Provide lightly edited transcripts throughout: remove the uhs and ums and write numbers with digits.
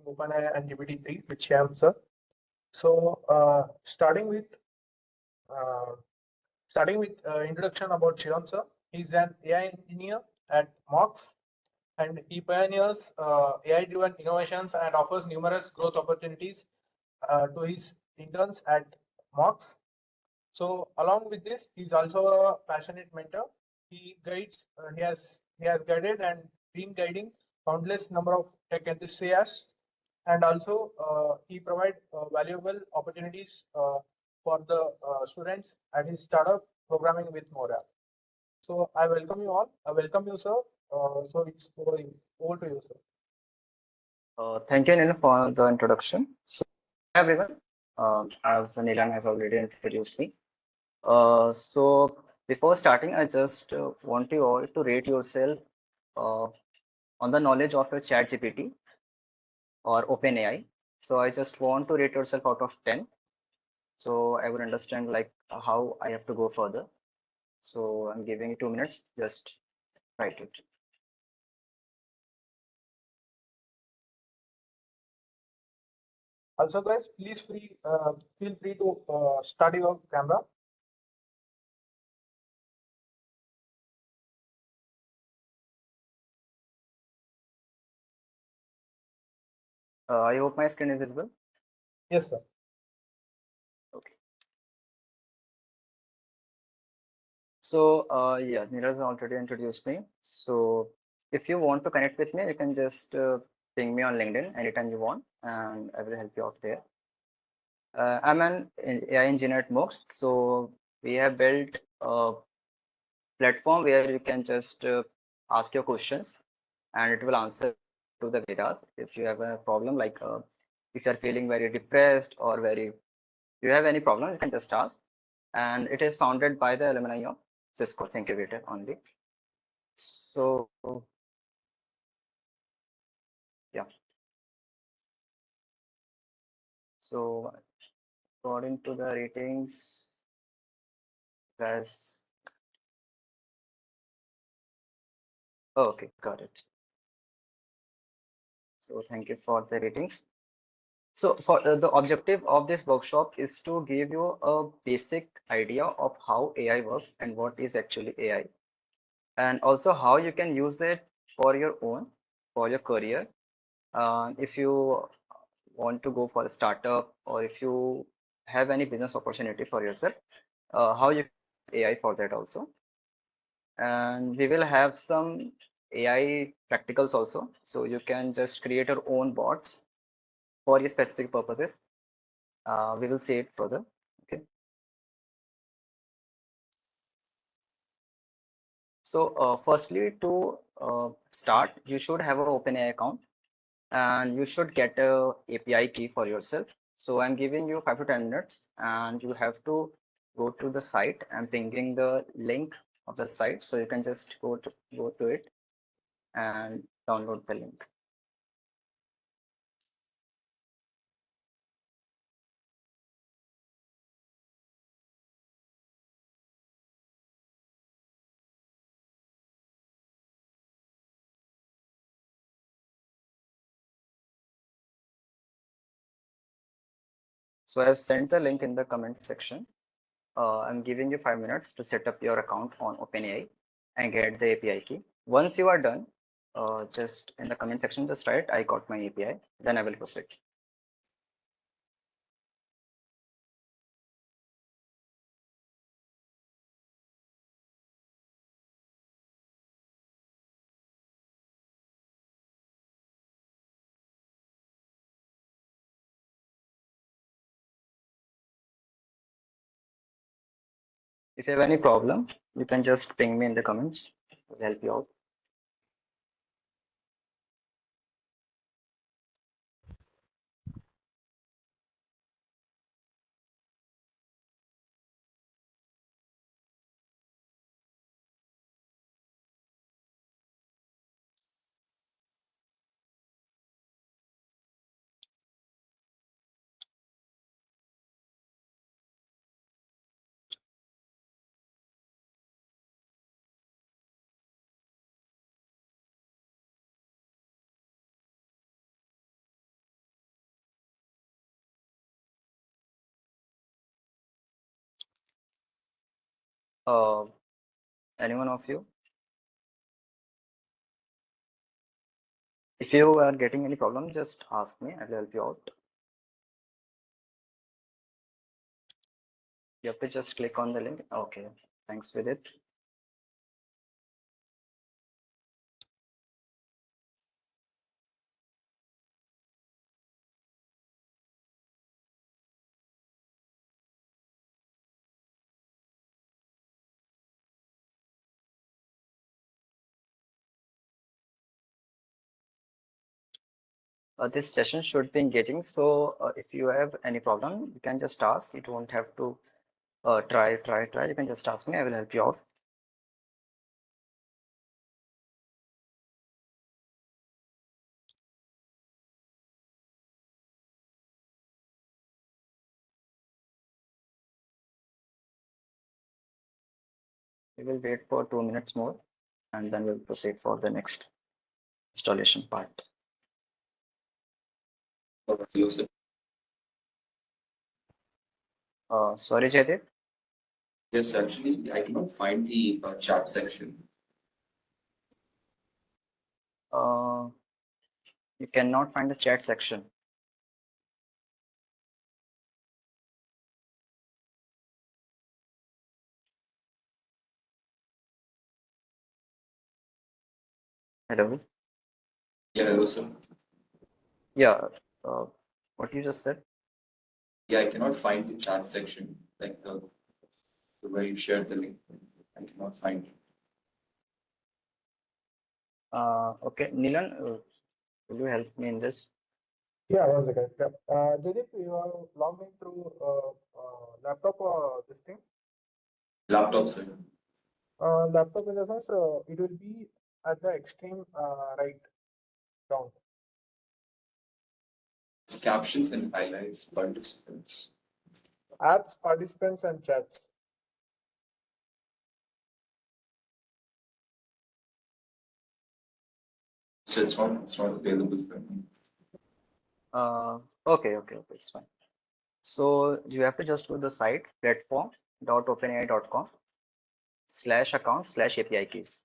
OpenAI and GPT-3 with Shyam sir. So uh, starting with introduction about Shyam sir. He's an AI engineer at Mox, and he pioneers AI-driven innovations and offers numerous growth opportunities to his interns at Mox. So along with this, he's also a passionate mentor. He guides. He has guided and been guiding countless number of tech enthusiasts, and also he provide valuable opportunities for the students at his startup programming with Mora. So I welcome you all. I welcome you, sir. So it's over to you, sir. Thank you, Neil, for the introduction. So, hi everyone, as Nilan has already introduced me. So, before starting, I just want you all to rate yourself uh, on the knowledge of your chat GPT or OpenAI. So, I just want to rate yourself out of 10. So, I would understand like how I have to go further. So, I'm giving you 2 minutes, just write it. Also, guys, please feel free to start your camera. I hope my screen is visible. Yes, sir. Okay. So, yeah, Neeraj already introduced me. So, if you want to connect with me, you can just ping me on LinkedIn anytime you want, and I will help you out there. I'm an AI engineer at MOOCs, so we have built a platform where you can just ask your questions, and it will answer to the Vedas. If you have a problem, like if you are feeling very depressed or very, you have any problem, you can just ask. And it is founded by the alumni of Cisco thingQbator only. So yeah, so according to the ratings, guys, okay, got it. So thank you for the ratings. So for the objective of this workshop is to give you a basic idea of how AI works and what is actually AI, and also how you can use it for your own, for your career. If you want to go for a startup, or if you have any business opportunity for yourself, how you can AI for that also. And we will have some AI practicals also, so you can just create your own bots for your specific purposes. We will see it further. Okay. So firstly, to start, you should have an OpenAI account, and you should get a API key for yourself. So I'm giving you 5 to 10 minutes, and you have to go to the site. I'm pinging the link of the site, so you can just go to it and download the link. So I've sent the link in the comment section. I'm giving you 5 minutes to set up your account on OpenAI and get the API key. Once you are done, just in the comment section, just write, I got my API, then I will proceed. If you have any problem, you can just ping me in the comments. I'll help you out. Anyone of you? If you are getting any problem, just ask me. I will help you out. You have to just click on the link. Okay, thanks with it. This session should be engaging. So if you have any problem, you can just ask. You don't have to try. You can just ask me. I will help you out. We will wait for 2 minutes more, and then we'll proceed for the next installation part. Sorry, Jaideep. Yes, actually, I cannot find the chat section. You cannot find the chat section. Hello. Yeah, hello, sir. Yeah. What you just said. Yeah, I cannot find the chat section, like the way you shared the link. I cannot find it. Okay, Nilan, will you help me in this? Yeah, one second. Yeah. Jaideep, you are logged in through laptop or this thing? Laptop, sir. Laptop in the sense, it will be at the extreme right down. It's captions and highlights, participants. Apps, participants, and chats. So it's not available for me. Okay, it's fine. So you have to just go to the site platform.openai.com/account/API keys.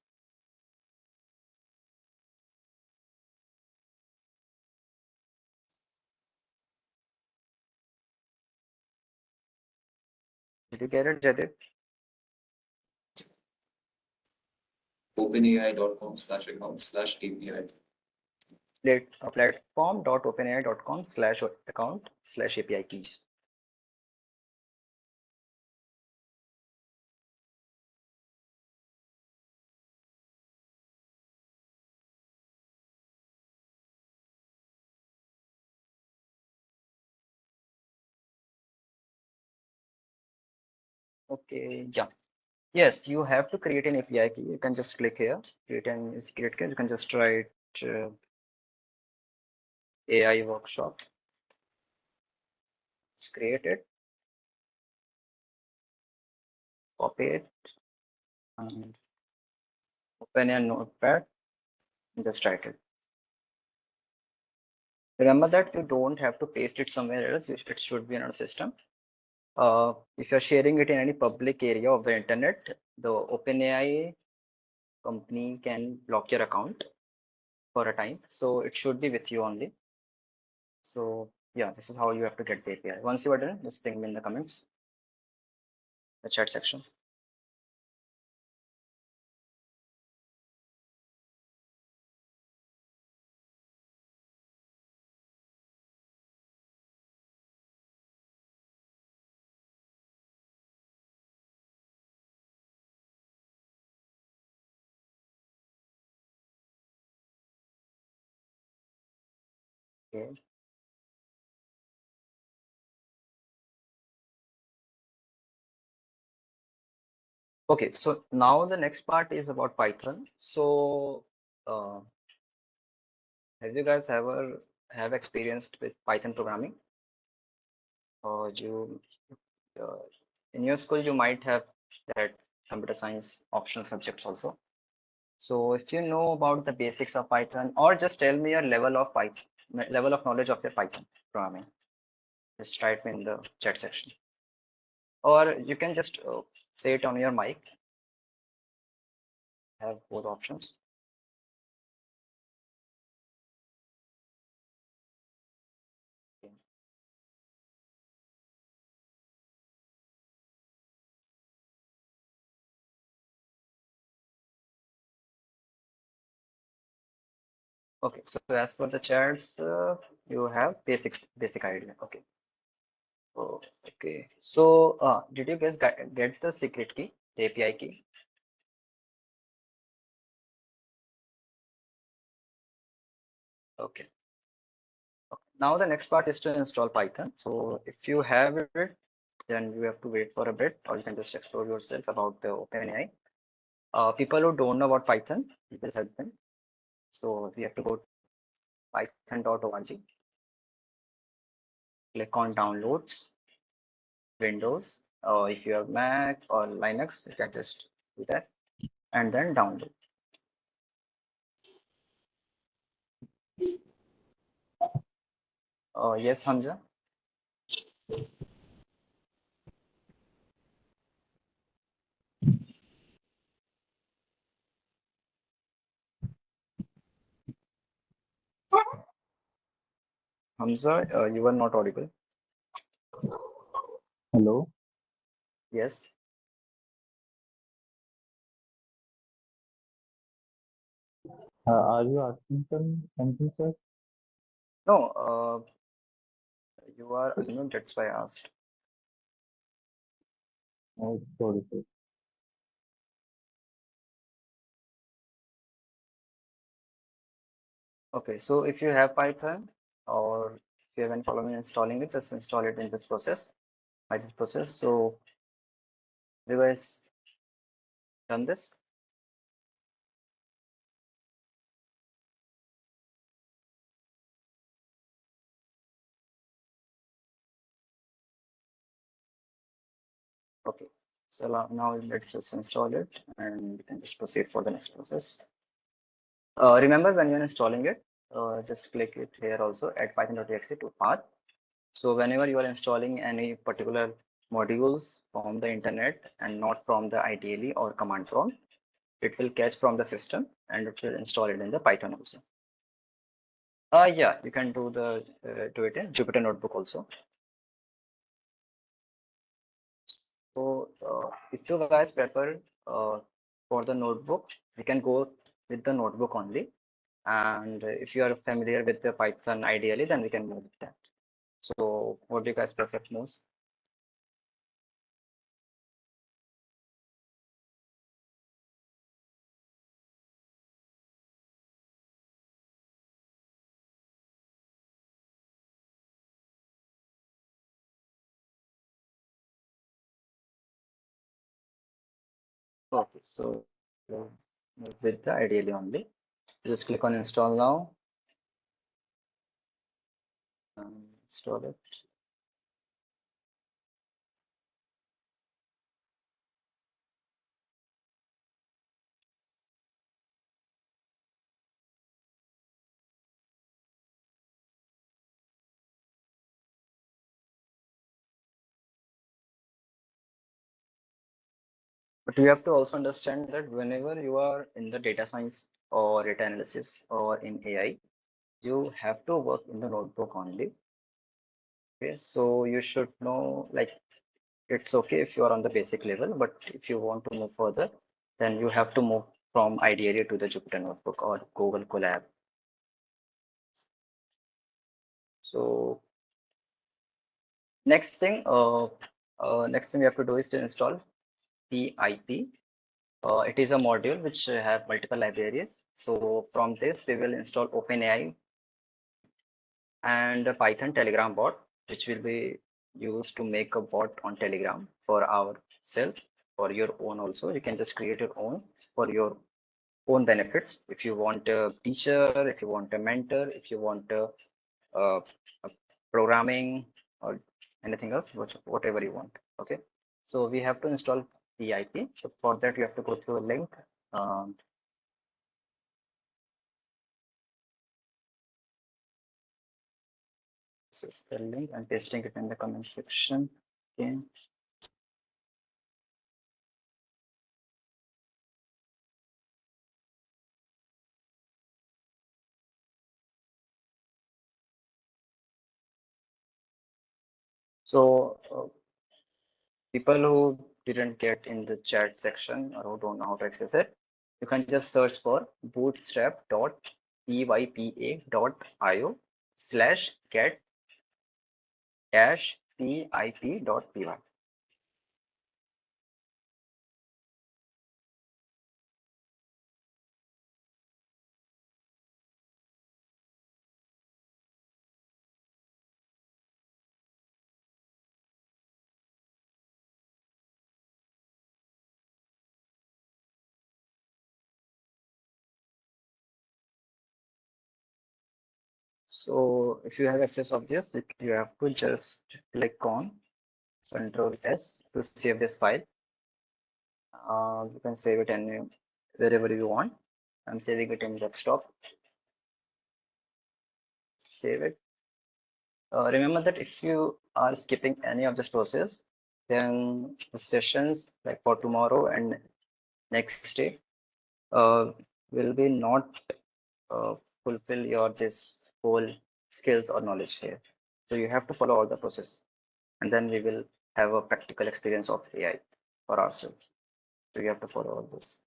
Did you get it, Jaideep? OpenAI.com/account/API. Platform.openai.com/account/API keys. Okay, yeah. Yes, you have to create an API key. You can just click here, create an secret key. You can just write AI workshop. It's created. Copy it and open a notepad and just write it. Remember that you don't have to paste it somewhere else. It should be in our system. If you're sharing it in any public area of the internet, the OpenAI company can block your account for a time. So it should be with you only. So yeah, this is how you have to get the API. Once you are done, just ping me in the comments, the chat section. Okay. Okay, so now the next part is about Python. So have you guys ever have experienced with Python programming? Or you uh, in your school you might have that computer science optional subjects also. So if you know about the basics of Python, or just tell me your level of Python, level of knowledge of your Python programming, just write me in the chat section. Or you can just say it on your mic. Have both options. Okay. Okay, so as for the chats, you have basic idea. Okay. Oh, okay. So, did you guys get the secret key, the API key? Okay. Okay. Now the next part is to install Python. So if you have it, then you have to wait for a bit, or you can just explore yourself about the OpenAI. People who don't know about Python, we will help them. So we have to go to python.org, click on downloads, Windows. If you have Mac or Linux, you can just do that and then download. Yes, Hamza. Hamza, you were not audible. Hello. Yes. Are you asking something, sir? No, you are unknown, that's why I asked. Oh, sorry, sir. Okay, so if you have Python or if you haven't followed me installing it, just install it in this process, by this process. So you guys done this? Okay, so now let's just install it and we can just proceed for the next process. Remember when you're installing it, just click it here also add python.exe to path. So whenever you are installing any particular modules from the internet and not from the IDLE or command prompt, it will catch from the system and it will install it in the Python also. Yeah, you can do it in Jupyter Notebook also. So if you guys prefer for the notebook, we can go with the notebook only. And if you are familiar with the Python ideally, then we can move with that. So what do you guys prefer most? Okay, so move with the ideally only. Just click on install now. Install it. But you have to also understand that whenever you are in the data science or data analysis or in AI, you have to work in the notebook only. Okay, so you should know, like, it's okay if you are on the basic level, but if you want to move further, then you have to move from IDEA to the Jupyter Notebook or Google Colab. So next thing we have to do is to install PIP. It is a module which have multiple libraries. So from this, we will install OpenAI and a Python Telegram bot, which will be used to make a bot on Telegram for ourselves, for your own also. You can just create your own for your own benefits. If you want a teacher, if you want a mentor, if you want a programming or anything else, whatever you want. Okay. So we have to install PIP. So for that, you have to go through a link. This is the link. I'm pasting it in the comment section. Okay. So people who didn't get in the chat section or who don't know how to access it, you can just search for bootstrap.pypa.io/get dash pip.py. So if you have access of this, you have to just click on Control S to save this file. You can save it wherever you want. I'm saving it in desktop. Save it. Remember that if you are skipping any of this process, then the sessions like for tomorrow and next day uh, will be not uh, fulfill your this whole skills or knowledge here. So you have to follow all the process, and then we will have a practical experience of AI for ourselves. So you have to follow all this.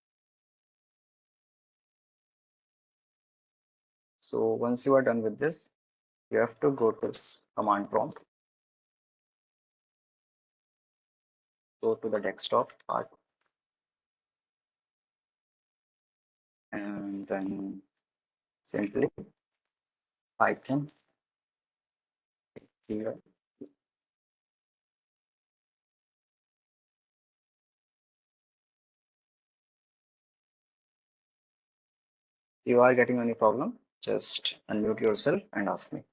So once you are done with this, you have to go to this command prompt, go to the desktop part, and then simply Python here. If you are getting any problem, just unmute yourself and ask me.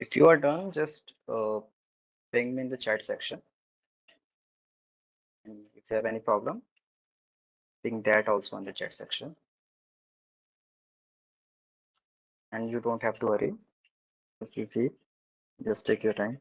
If you are done, just ping me in the chat section. And if you have any problem, ping that also in the chat section. And you don't have to worry. Just easy. Just take your time.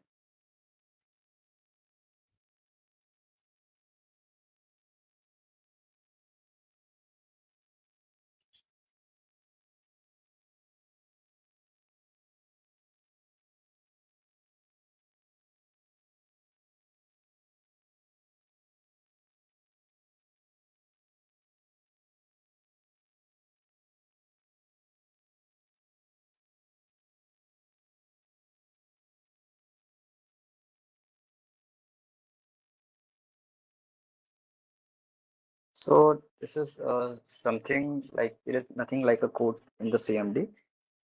So this is something like it is nothing like a code in the CMD.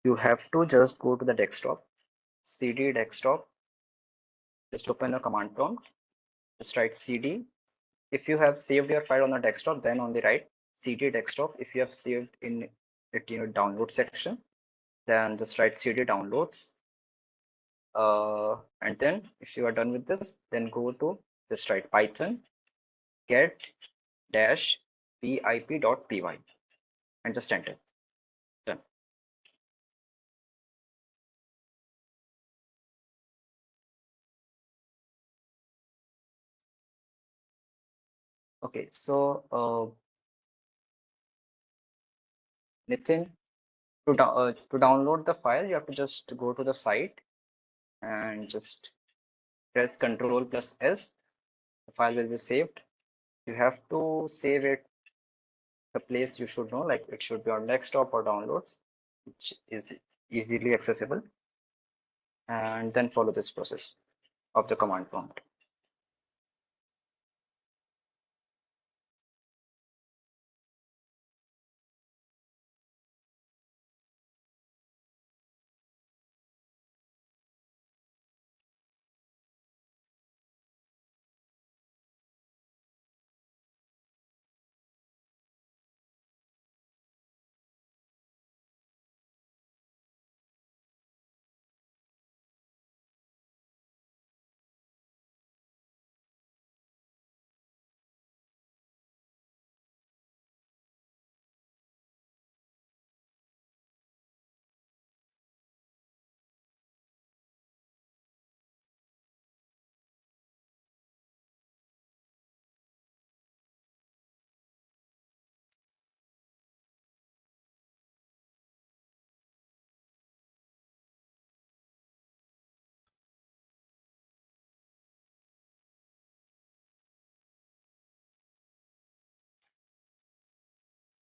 You have to just go to the desktop, CD desktop, just open a command prompt, just write CD. If you have saved your file on the desktop, then on the right, CD desktop. If you have saved in it in your download section, then just write CD downloads. And then if you are done with this, then go to just write Python get dash pip.py and just enter. Done. Okay, so Nitin, to download the file, you have to just go to the site and just press Control plus S. The file will be saved. You have to save it the place you should know, like it should be on desktop or downloads, which is easily accessible. And then follow this process of the command prompt.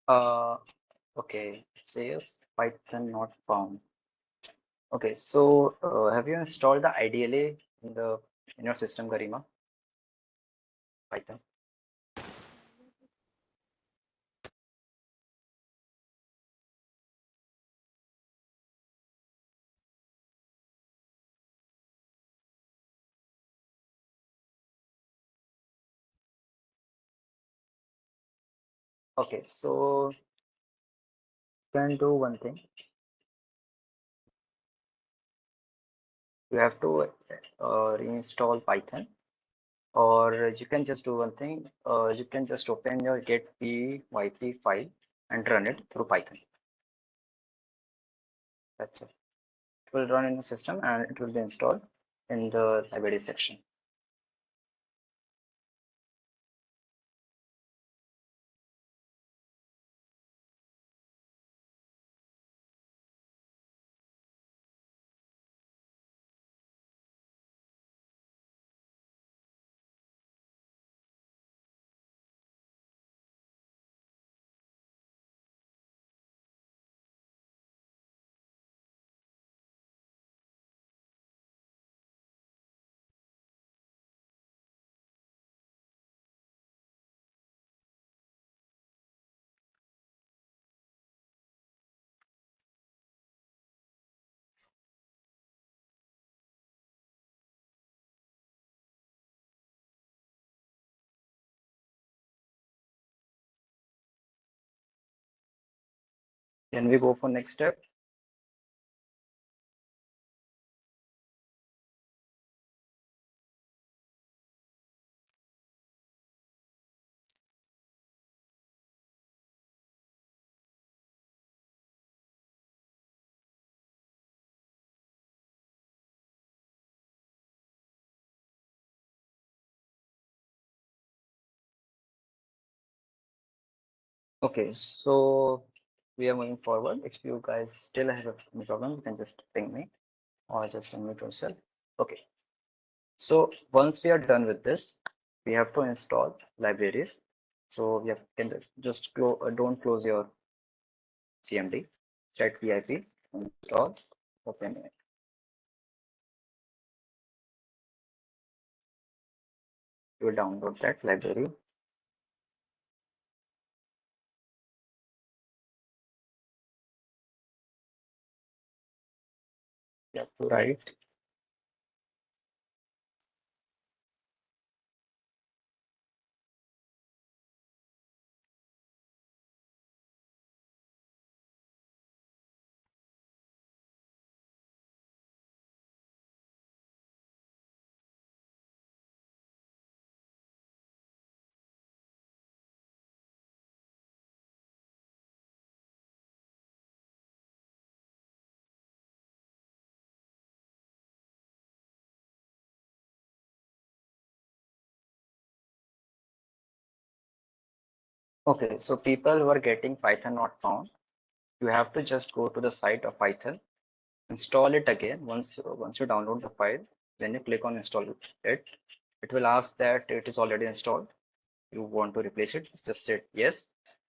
Okay, it says Python not found. Okay, so have you installed the IDLA in your system, Garima? Python. Okay, so you can do one thing. You have to reinstall Python, or you can just do one thing. You can just open your get pyp file and run it through Python. That's it. It will run in the system and it will be installed in the library section. Can we go for next step? Okay, so we are moving forward. If you guys still have any problem, you can just ping me or just unmute yourself. Okay, so once we are done with this, we have to install libraries. So we have can don't close your CMD, set PIP, install OpenAI. You will download that library. You have to write Okay, so people who are getting Python not found, you have to just go to the site of Python, install it again. Once you download the file, then you click on install it. It will ask that it is already installed. You want to replace it, just say yes.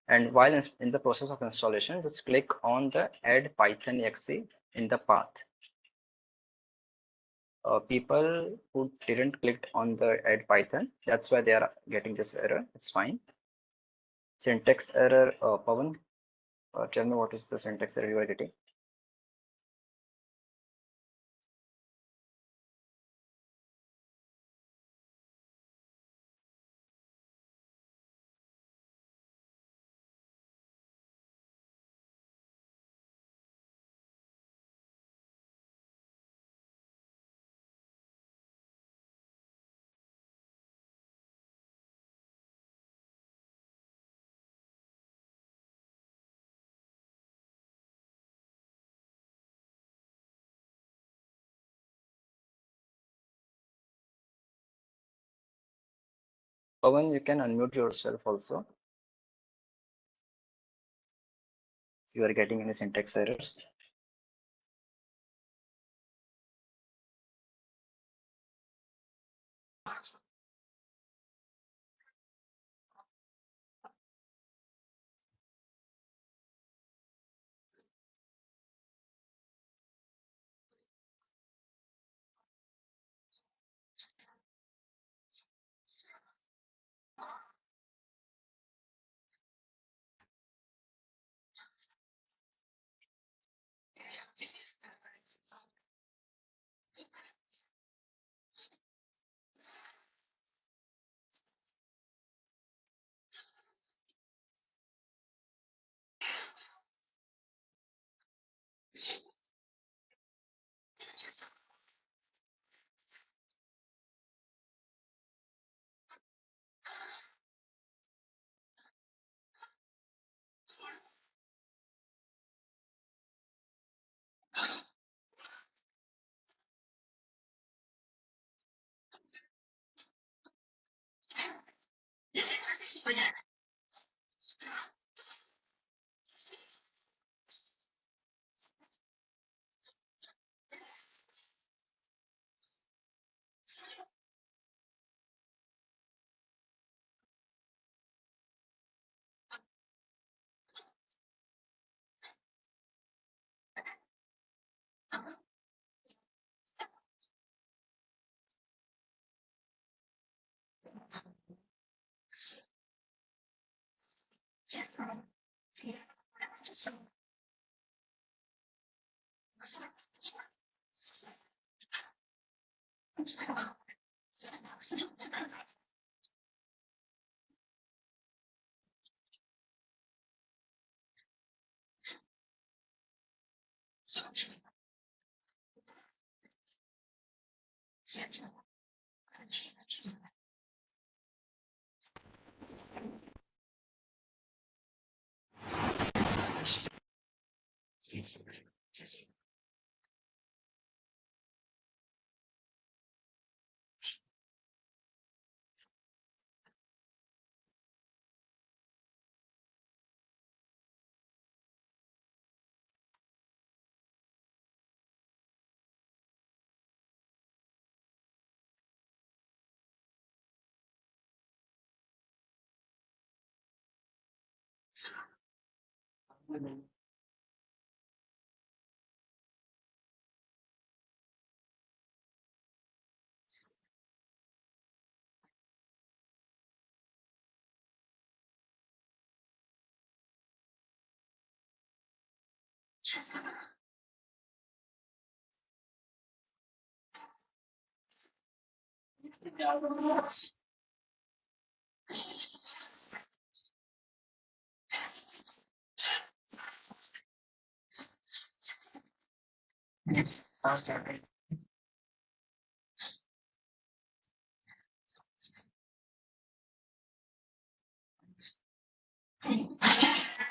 And while in the process of installation, just click on the add Python exe in the path. People who didn't click on the add Python, that's why they are getting this error. It's fine. Syntax error, Pawan, tell me what is the syntax error you are getting? Pawan, you can unmute yourself also. If you are getting any syntax errors.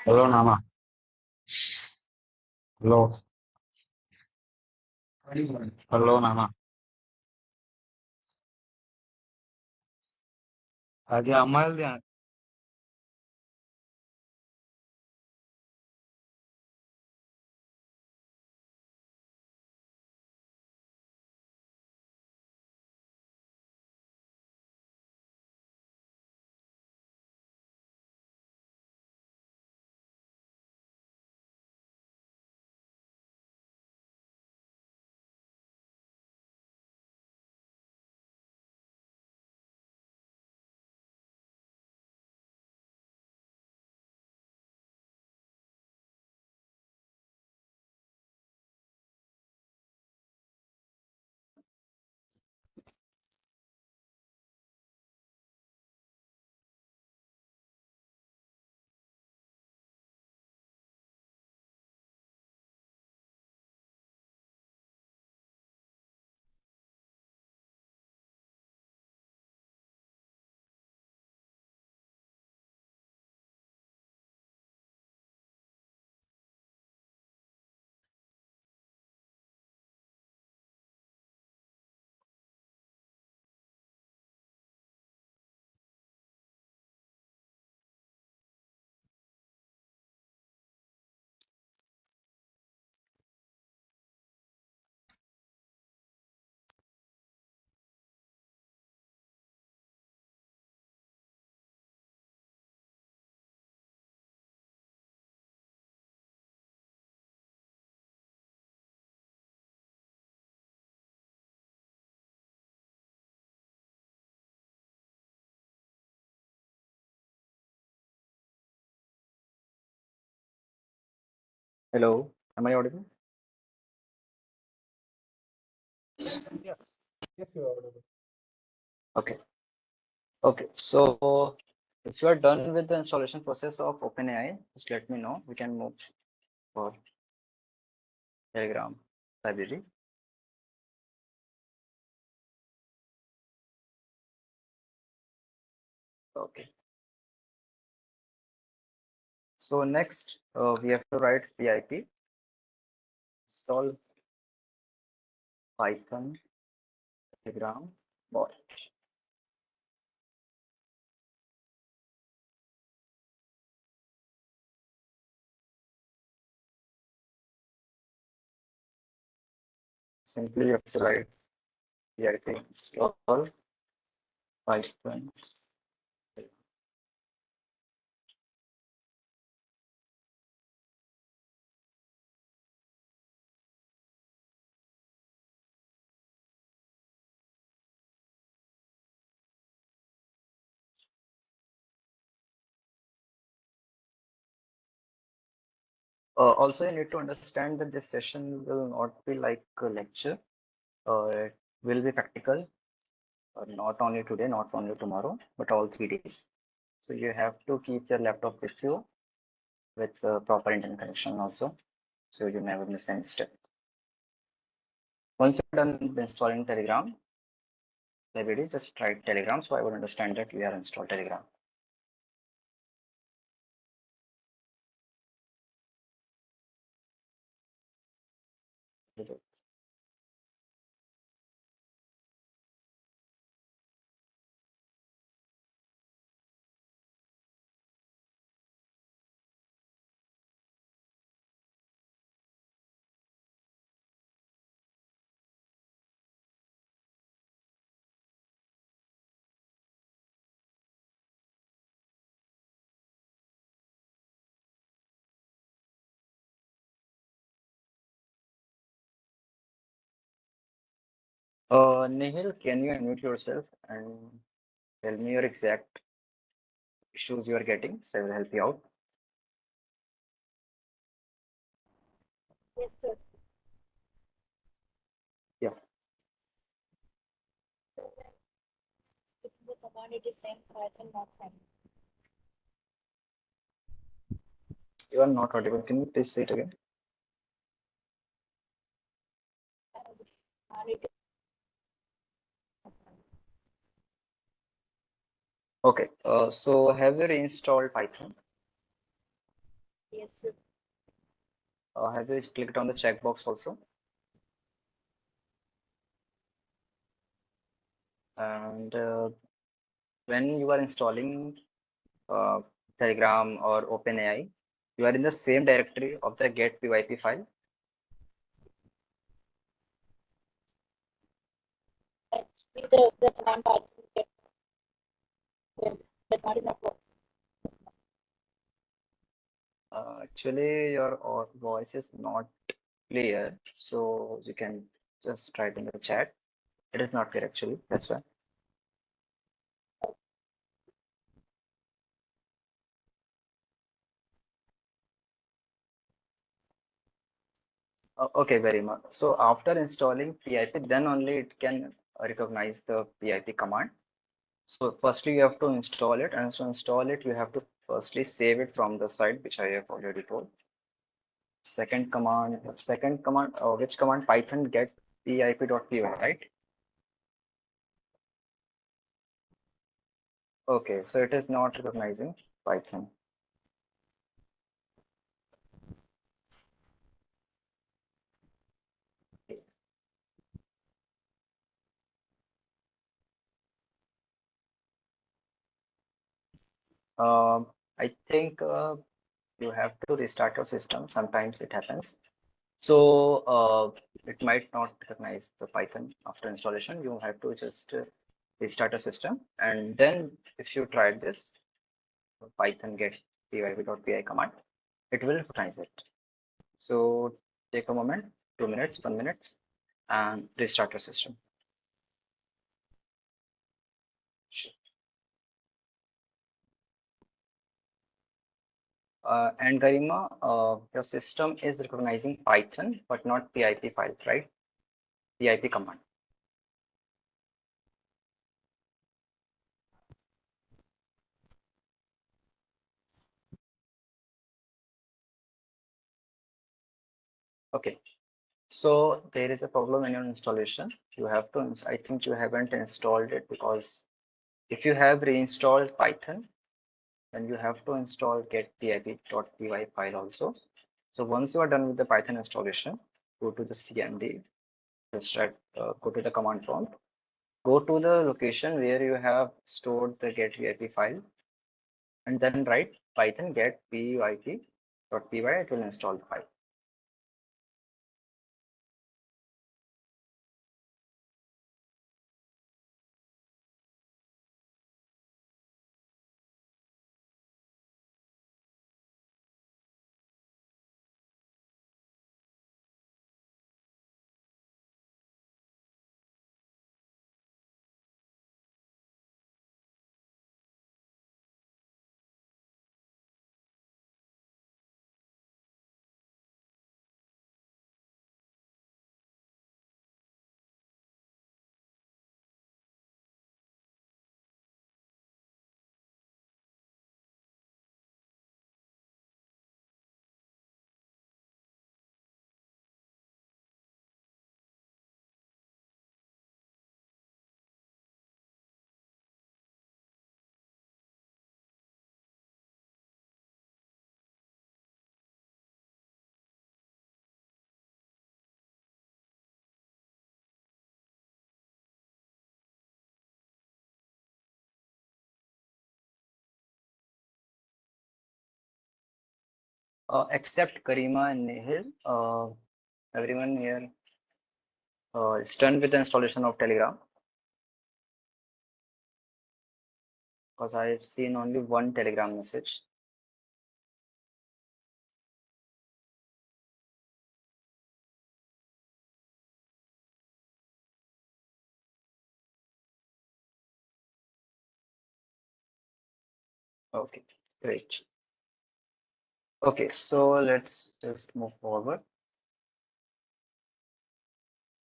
Halo nama, halo, halo nama. Lagi amal ya. Hello, am I audible? Yes. Yes, you are audible. Okay. Okay. So if you are done with the installation process of OpenAI, just let me know. We can move for Telegram library. Okay. So next, we have to write pip install Python Telegram bot. Simply you have to write pip install Python. Also, you need to understand that this session will not be like a lecture. It will be practical, not only today, not only tomorrow, but all 3 days. So you have to keep your laptop with you with proper internet connection also, so you never miss any step. Once you're done installing Telegram library, just write Telegram, so I would understand that we are installed Telegram. Nihil, can you unmute yourself and tell me your exact issues you are getting, so I will help you out. Yes, sir. Yeah. Speaking the command, it is saying Python not found. You are not audible. Can you please say it again? And it Okay. So have you reinstalled Python? yes, sir. Have you clicked on the checkbox also? And when you are installing Telegram or OpenAI, you are in the same directory of the get pyp file. Actually, the command Python get that command is not working. Actually, your voice is not clear, so you can just write in the chat. It is not clear actually, that's why. Okay, very much. So after installing pip, then only it can recognize the pip command. So firstly, you have to install it, and to install it, you have to firstly save it from the site, which I have already told. Second command, which command? Python get pip.py, right? Okay, so it is not recognizing Python. I think you have to restart your system. Sometimes it happens. So it might not recognize the Python after installation. You have to just restart your system, and then if you try this Python get pip.py command, it will recognize it. So take a moment, 2 minutes, 1 minute, and restart your system. Sure. And Garima, your system is recognizing Python, but not PIP file, right? PIP command. Okay, so there is a problem in your installation. You have to, I think you haven't installed it, because if you have reinstalled Python, then you have to install get.py file also. So once you are done with the Python installation, go to the cmd, just write, go to the command prompt, go to the location where you have stored the get.py file, and then write python get.py. It will install the file. Except Karima and Nihil, everyone here is done with the installation of Telegram, because I have seen only one Telegram message. Okay, great. Okay, so let's just move forward.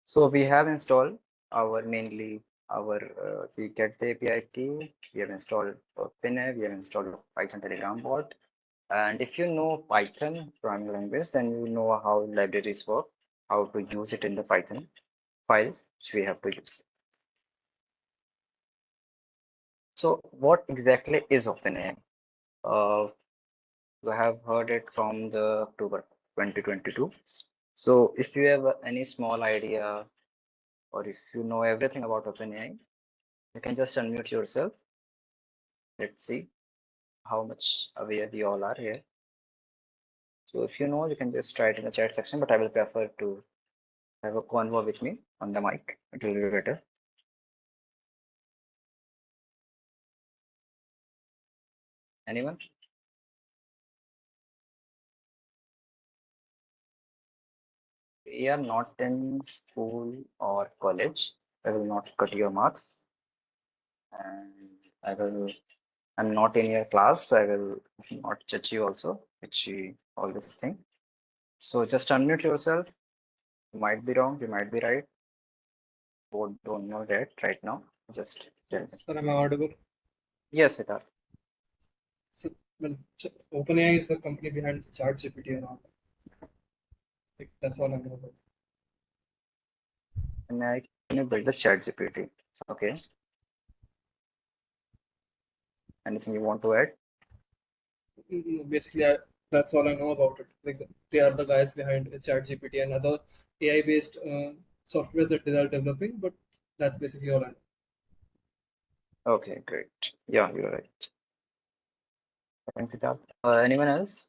So we have installed our mainly our we get the API key. We have installed OpenAI. We have installed Python Telegram bot. And if you know Python programming language, then you know how libraries work, how to use it in the Python files which we have to use. So what exactly is OpenAI? You have heard it from the October 2022. So if you have any small idea, or if you know everything about OpenAI, you can just unmute yourself. Let's see how much aware we all are here. So if you know, you can just write in the chat section, but I will prefer to have a convo with me on the mic. It will be better. Anyone? We are not in school or college. I will not cut your marks, and I'm not in your class, so I will not judge you also, which we always think. So just unmute yourself. You might be wrong, you might be right. Both don't know that right now. Just tell me. Sir, am I audible? Yes, Siddharth. So, well, OpenAI is the company behind ChatGPT and all. Like, that's all I know about. And I can build the chat GPT. Okay. Anything you want to add? Basically, that's all I know about it. Like, they are the guys behind ChatGPT and other AI-based softwares that they are developing. But that's basically all I know. Okay, great. Yeah, you're right. Thanks, Siddharth. Anyone else?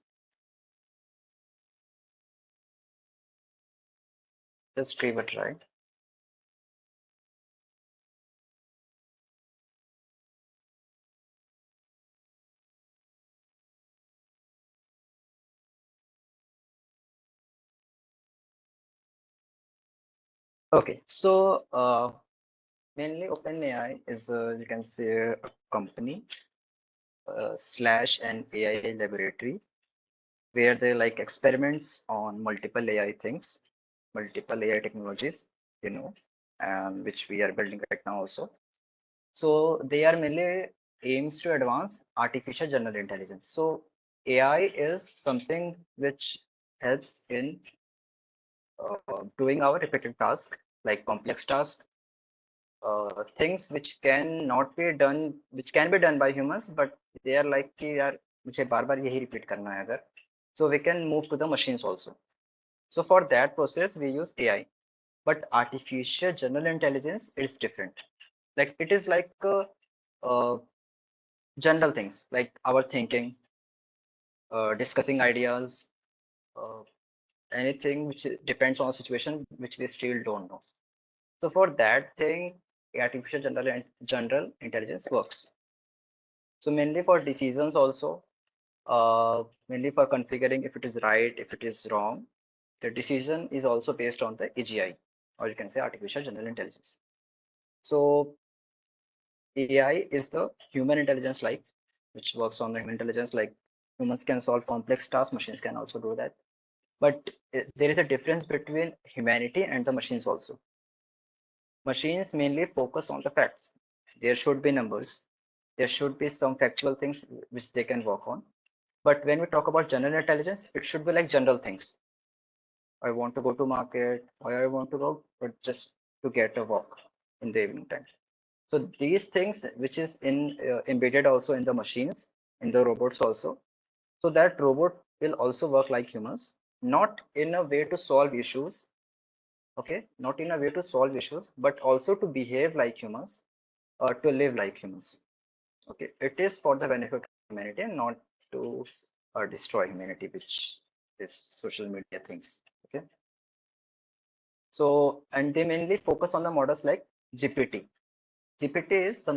Just give a try. Okay, so mainly OpenAI is you can say a company slash an AI laboratory where they like experiments on multiple AI things, multiple AI technologies, you know, which we are building right now also. So they are mainly aims to advance artificial general intelligence. So AI is something which helps in doing our repetitive tasks, like complex tasks, things which cannot be done, which can be done by humans, but they are like कि यार मुझे बार बार यही repeat करना है अगर, so we can move to the machines also. So for that process we use AI, but artificial general intelligence is different. Like it is like general things like our thinking, discussing ideas, uh, anything which depends on a situation which we still don't know. So for that thing, artificial general intelligence works. So mainly for decisions also, mainly for configuring if it is right, if it is wrong. The decision is also based on the AGI, or you can say artificial general intelligence. So AI is the human intelligence like, which works on the human intelligence like humans can solve complex tasks, machines can also do that. But there is a difference between humanity and the machines also. Machines mainly focus on the facts. There should be numbers. There should be some factual things which they can work on. But when we talk about general intelligence, it should be like general things. I want to go to market, or I want to go, but just to get a walk in the evening time. So these things, which is embedded also in the machines, in the robots also. So that robot will also work like humans, not in a way to solve issues, okay, not in a way to solve issues, but also to behave like humans, to live like humans. Okay, it is for the benefit of humanity and not to destroy humanity, which this social media thinks. Okay, so and they mainly focus on the models like GPT. GPT is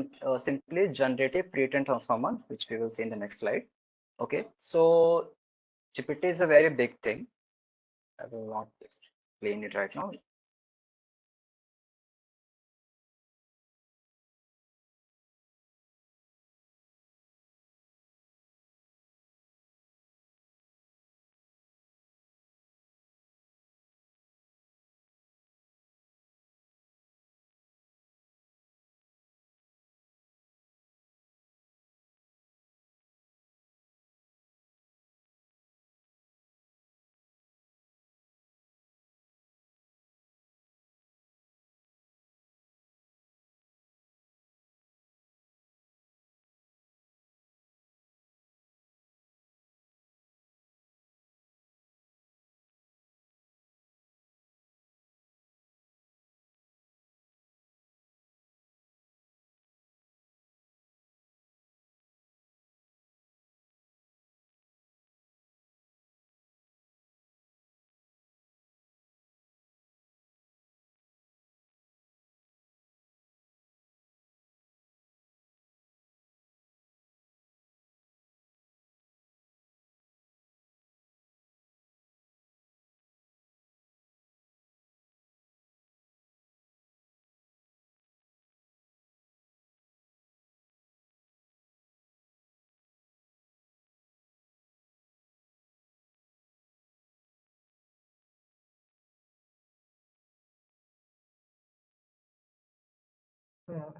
simply generative pre-trained transformer, which we will see in the next slide. Okay, so GPT is a very big thing. I will not explain it right now.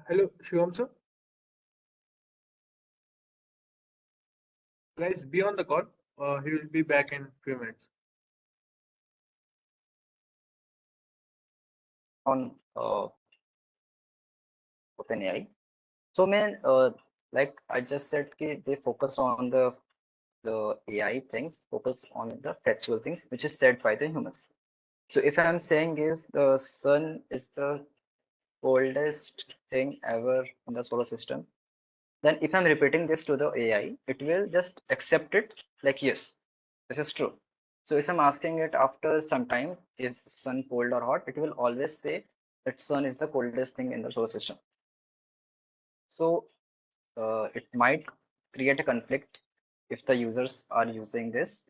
Hello, Shivam sir. Guys, be on the call. He will be back in few minutes. On OpenAI. So man, like I just said, they focus on the AI things, focus on the factual things, which is said by the humans. So if I'm saying is the sun is the coldest thing ever in the solar system, then if I'm repeating this to the AI, it will just accept it like yes, this is true. So if I'm asking it after some time, is sun cold or hot, it will always say that sun is the coldest thing in the solar system. So it might create a conflict if the users are using this,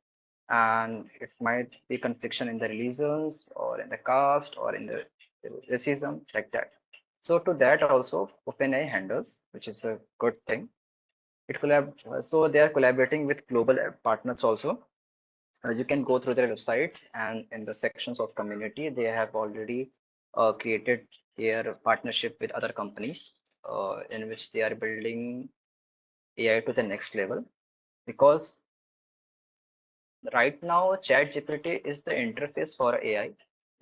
and it might be confliction in the religions or in the caste or in the racism like that. So to that also OpenAI handles, which is a good thing. So they are collaborating with global partners also. You can go through their websites, and in the sections of community they have already created their partnership with other companies, in which they are building AI to the next level, because right now ChatGPT is the interface for AI,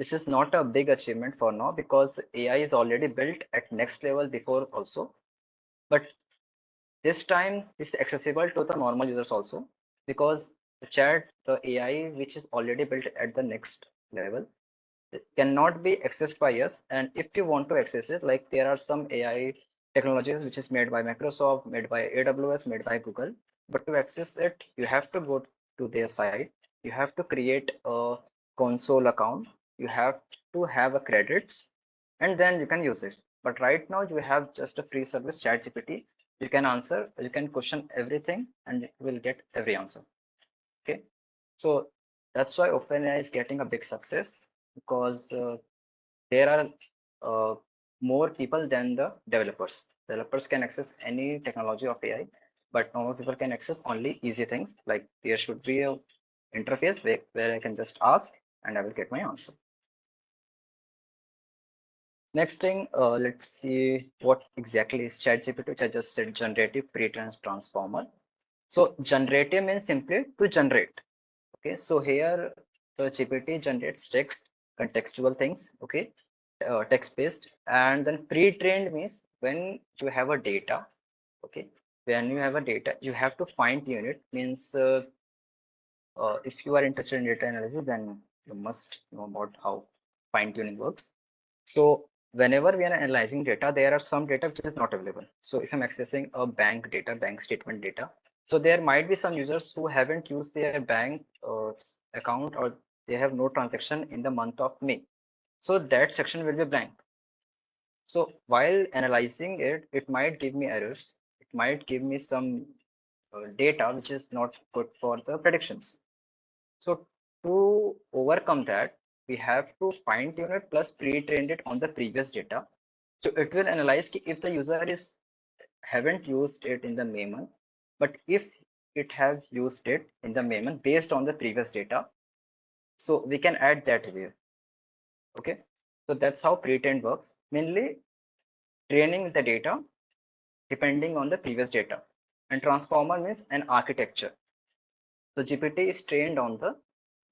this is not a big achievement for now because AI is already built at next level before also. But this time it's accessible to the normal users also because the AI which is already built at the next level, it cannot be accessed by us. And if you want to access it, like there are some AI technologies which is made by Microsoft, made by AWS, made by Google, but to access it, you have to go to their site. You have to create a console account. You have to have a credits, and then you can use it. But right now you have just a free service, ChatGPT. You can answer, you can question everything, and you will get every answer. Okay, so that's why OpenAI is getting a big success because there are more people than the developers. Developers can access any technology of AI, but normal people can access only easy things. Like there should be a interface where I can just ask and I will get my answer. Next thing, let's see what exactly is ChatGPT, which I just said generative pre-trained transformer. So generative means simply to generate. Okay, so here the GPT generates text, contextual things, okay, text based, and then pre-trained means when you have a data, okay, when you have a data, you have to fine tune it. Means if you are interested in data analysis, then you must know about how fine tuning works. So whenever we are analyzing data, there are some data which is not available. So if I'm accessing a bank data, bank statement data, so there might be some users who haven't used their bank account or they have no transaction in the month of May. So that section will be blank. So while analyzing it, it might give me errors. It might give me some data which is not good for the predictions. So to overcome that, we have to fine tune it plus pre-trained it on the previous data. So it will analyze if the user is haven't used it in the May month, but if it have used it in the May month based on the previous data, so we can add that here. Okay, so that's how pre-trained works. Mainly training the data depending on the previous data, and transformer means an architecture. So GPT is trained on the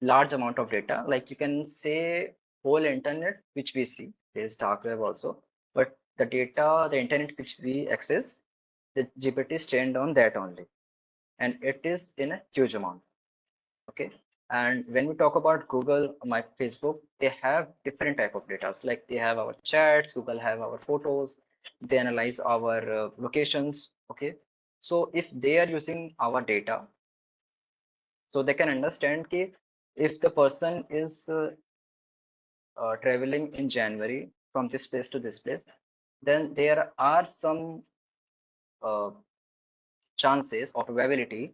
large amount of data, like you can say whole internet which we see. There is dark web also, but the data, the internet which we access, the GPT is trained on that only, and it is in a huge amount. Okay, and when we talk about Google, my Facebook, they have different type of data. Like they have our chats, Google have our photos, they analyze our locations. Okay, so if they are using our data, so they can understand ki if the person is traveling in January from this place to this place, then there are some uh, chances or probability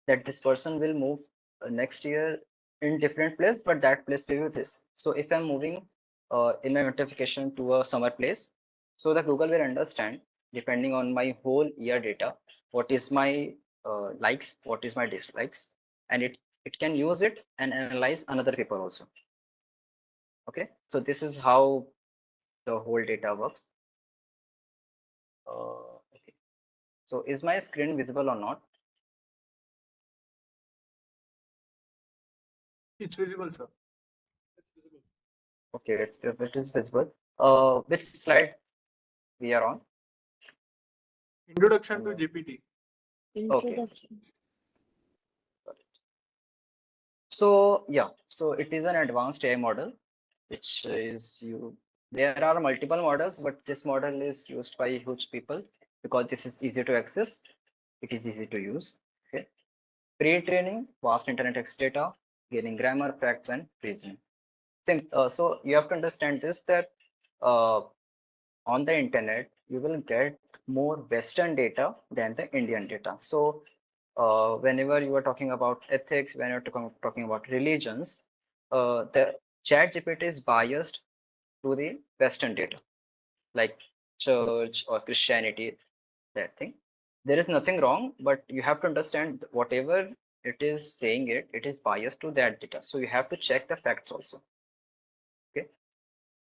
that this person will move next year in different place, but that place will be this. So if I'm moving in my notification to a summer place, so the Google will understand depending on my whole year data, what is my likes, what is my dislikes, and it can use it and analyze another paper also. Okay, so this is how the whole data works. Okay, so is my screen visible or not? It's visible, sir. It's visible. Okay, if it is visible. Which slide we are on? Introduction to GPT. Introduction. Got it. So yeah, so it is an advanced AI model, which is you. There are multiple models, but this model is used by huge people because this is easy to access. It is easy to use. Okay. Pre-training, vast internet text data, gaining grammar, facts, and reasoning. So you have to understand this that uh, on the internet you will get more Western data than the Indian data. So whenever you are talking about ethics, when you're talking about religions, the chat GPT is biased to the Western data, like church or Christianity, that thing. There is nothing wrong, but you have to understand whatever it is saying it is biased to that data. So you have to check the facts also. Okay.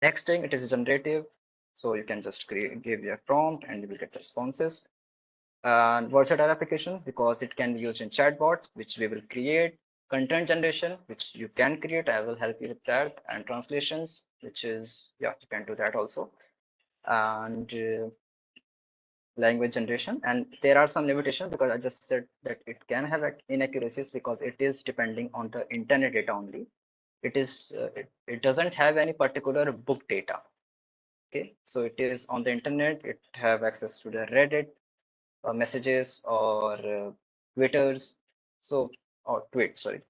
Next thing, it is generative. So you can just give your prompt and you will get the responses. And versatile application because it can be used in chatbots, which we will create. content generation, which you can create. I will help you with that. And translations, which is, yeah, you can do that also. And language generation. And there are some limitations because I just said that it can have inaccuracies because it is depending on the internet data only. It is it doesn't have any particular book data. Okay, so it is on the internet. It have access to the Reddit messages or Twitters, so or tweets, sorry.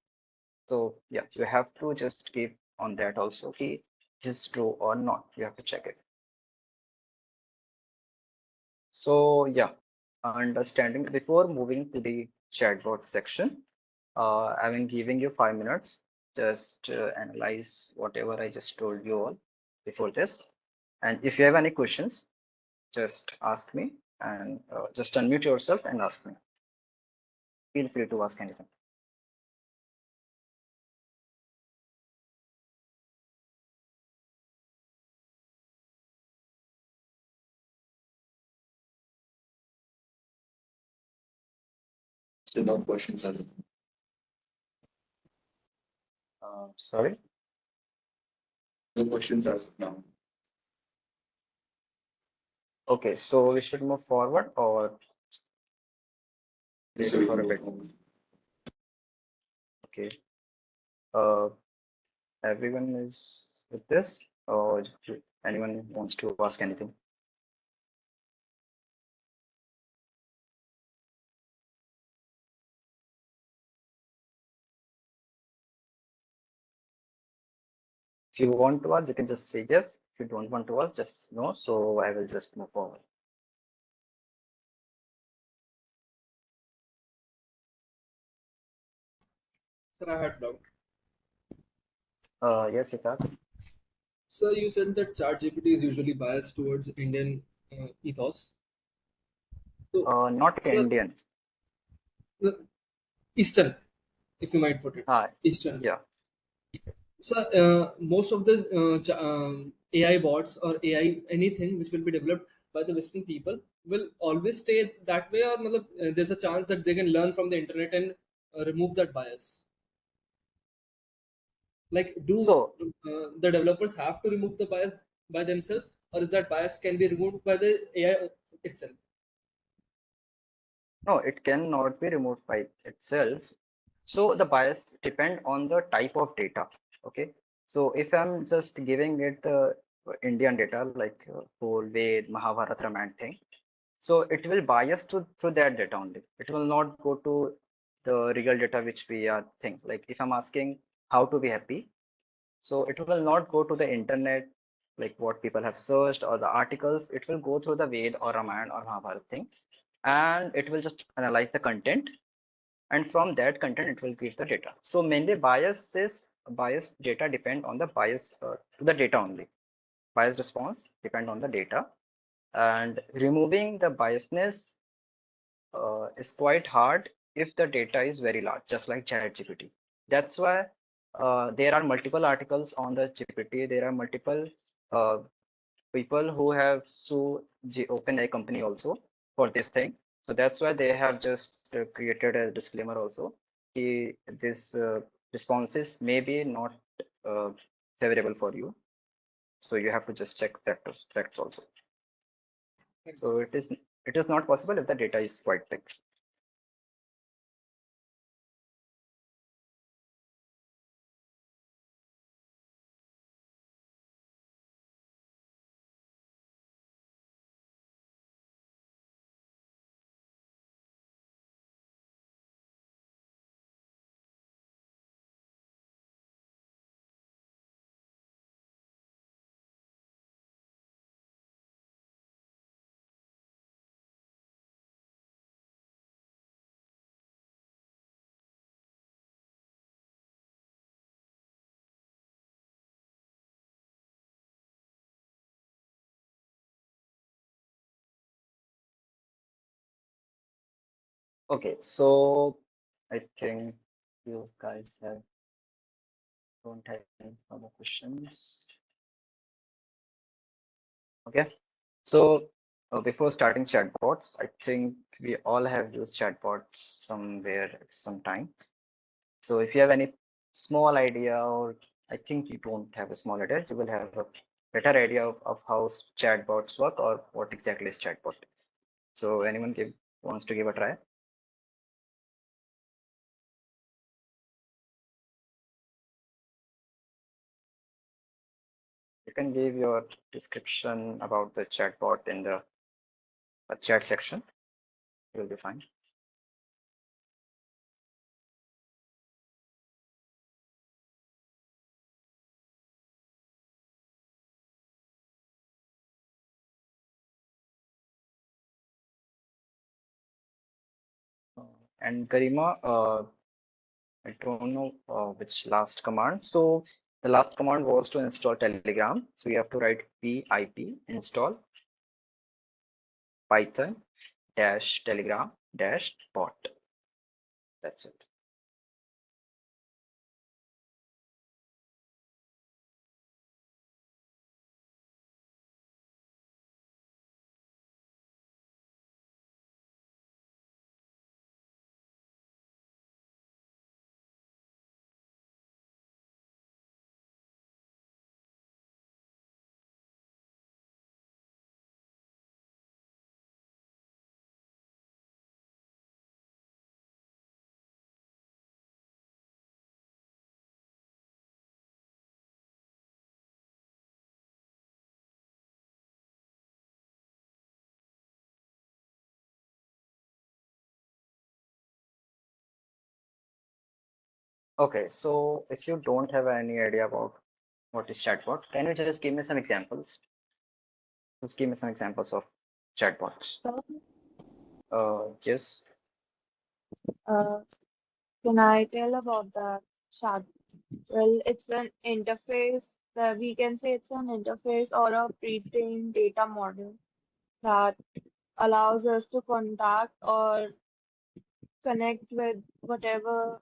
So yeah, you have to just keep on that also. Okay, just true or not, you have to check it. So yeah, understanding before moving to the chatbot section, I've been giving you 5 minutes. Just analyze whatever I just told you all before this. And if you have any questions, just ask me and just unmute yourself and ask me. Feel free to ask anything. So no questions as of Sorry. no questions as of now. Okay, so we should move forward or So wait we for can a move bit. forward. Okay. Everyone is with this, or anyone wants to ask anything? If you want to ask, you can just say yes. If you don't want to ask, just no. So I will just move forward. Sir, I had doubt. Yes, Siddharth. Sir, you said that ChatGPT is usually biased towards Indian ethos. So, Not sir, Indian. Eastern, if you might put it, Ah, Eastern. yeah. So, most of the AI bots or AI anything which will be developed by the Western people will always stay that way, or there's a chance that they can learn from the internet and remove that bias. Like, do So the developers have to remove the bias by themselves, or is that bias can be removed by the AI itself? no, it cannot be removed by itself. So the bias depend on the type of data. Okay. So if I'm just giving it the Indian data like whole Ved, Mahabharata, Ramayana thing, so it will bias to that data only. It will not go to the real data which we are think. Like if I'm asking how to be happy, so it will not go to the internet like what people have searched or the articles. It will go through the Ved or Ramayana or Mahabharata thing, and it will just analyze the content, and from that content it will give the data. So mainly biased data depend on the bias to the data only. Biased response depend on the data, and removing the biasness is quite hard if the data is very large, just like ChatGPT. That's why there are multiple articles on the GPT. There are multiple uh, people who have sued OpenAI company also for this thing. So that's why they have just created a disclaimer also. This responses may be not uh, favorable for you. So you have to just check facts also. Thanks. So it is not possible if the data is quite thick. Okay, so I think you guys don't have any other questions. Okay, so before starting chatbots, I think we all have used chatbots somewhere at some time. So if you have any small idea, or I think you don't have a small idea, you will have a better idea of how chatbots work or what exactly is chatbot. So anyone wants to give a try? You can give your description about the chatbot in the chat section. You'll be fine. And Garima, I don't know which last command. So the last command was to install Telegram. So you have to write pip install python dash telegram dash bot. That's it. Okay, so if you don't have any idea about what is chatbot, can you just give me some examples? Just give me some examples of chatbots. So, Yes. uh, can I tell about the chat? Well, it's an interface that we can say it's an interface or a pre-trained data model that allows us to contact or connect with whatever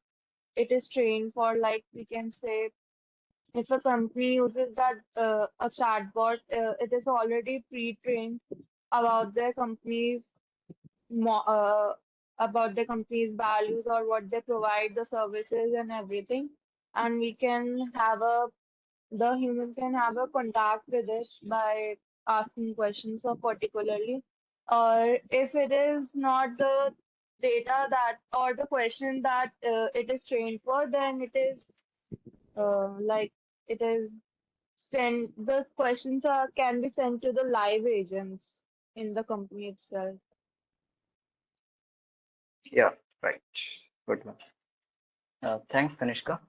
it is trained for. Like we can say, if a company uses that a chatbot, it is already pre-trained about their company's mo about the company's values or what they provide, the services and everything. And we can have the human can have a contact with it by asking questions or particularly. Or if it is not the data that or the question that it is trained for, then it is like it is sent, the questions are can be sent to the live agents in the company itself. Yeah, right. Good one. Thanks, Kanishka.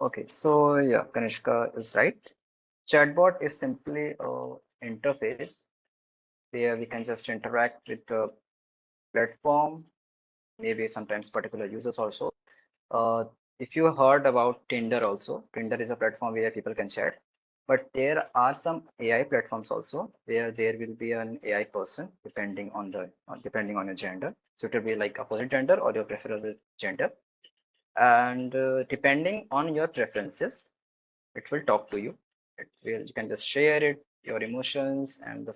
Okay, so yeah, Kanishka is right. Chatbot is simply a interface where we can just interact with the platform, maybe sometimes particular users also. Uh, if you heard about Tinder also, Tinder is a platform where people can chat, but there are some AI platforms also where there will be an AI person depending on your gender. So it will be like opposite gender or your preferable gender, and depending on your preferences, it will talk to you. It will You can just share it your emotions, and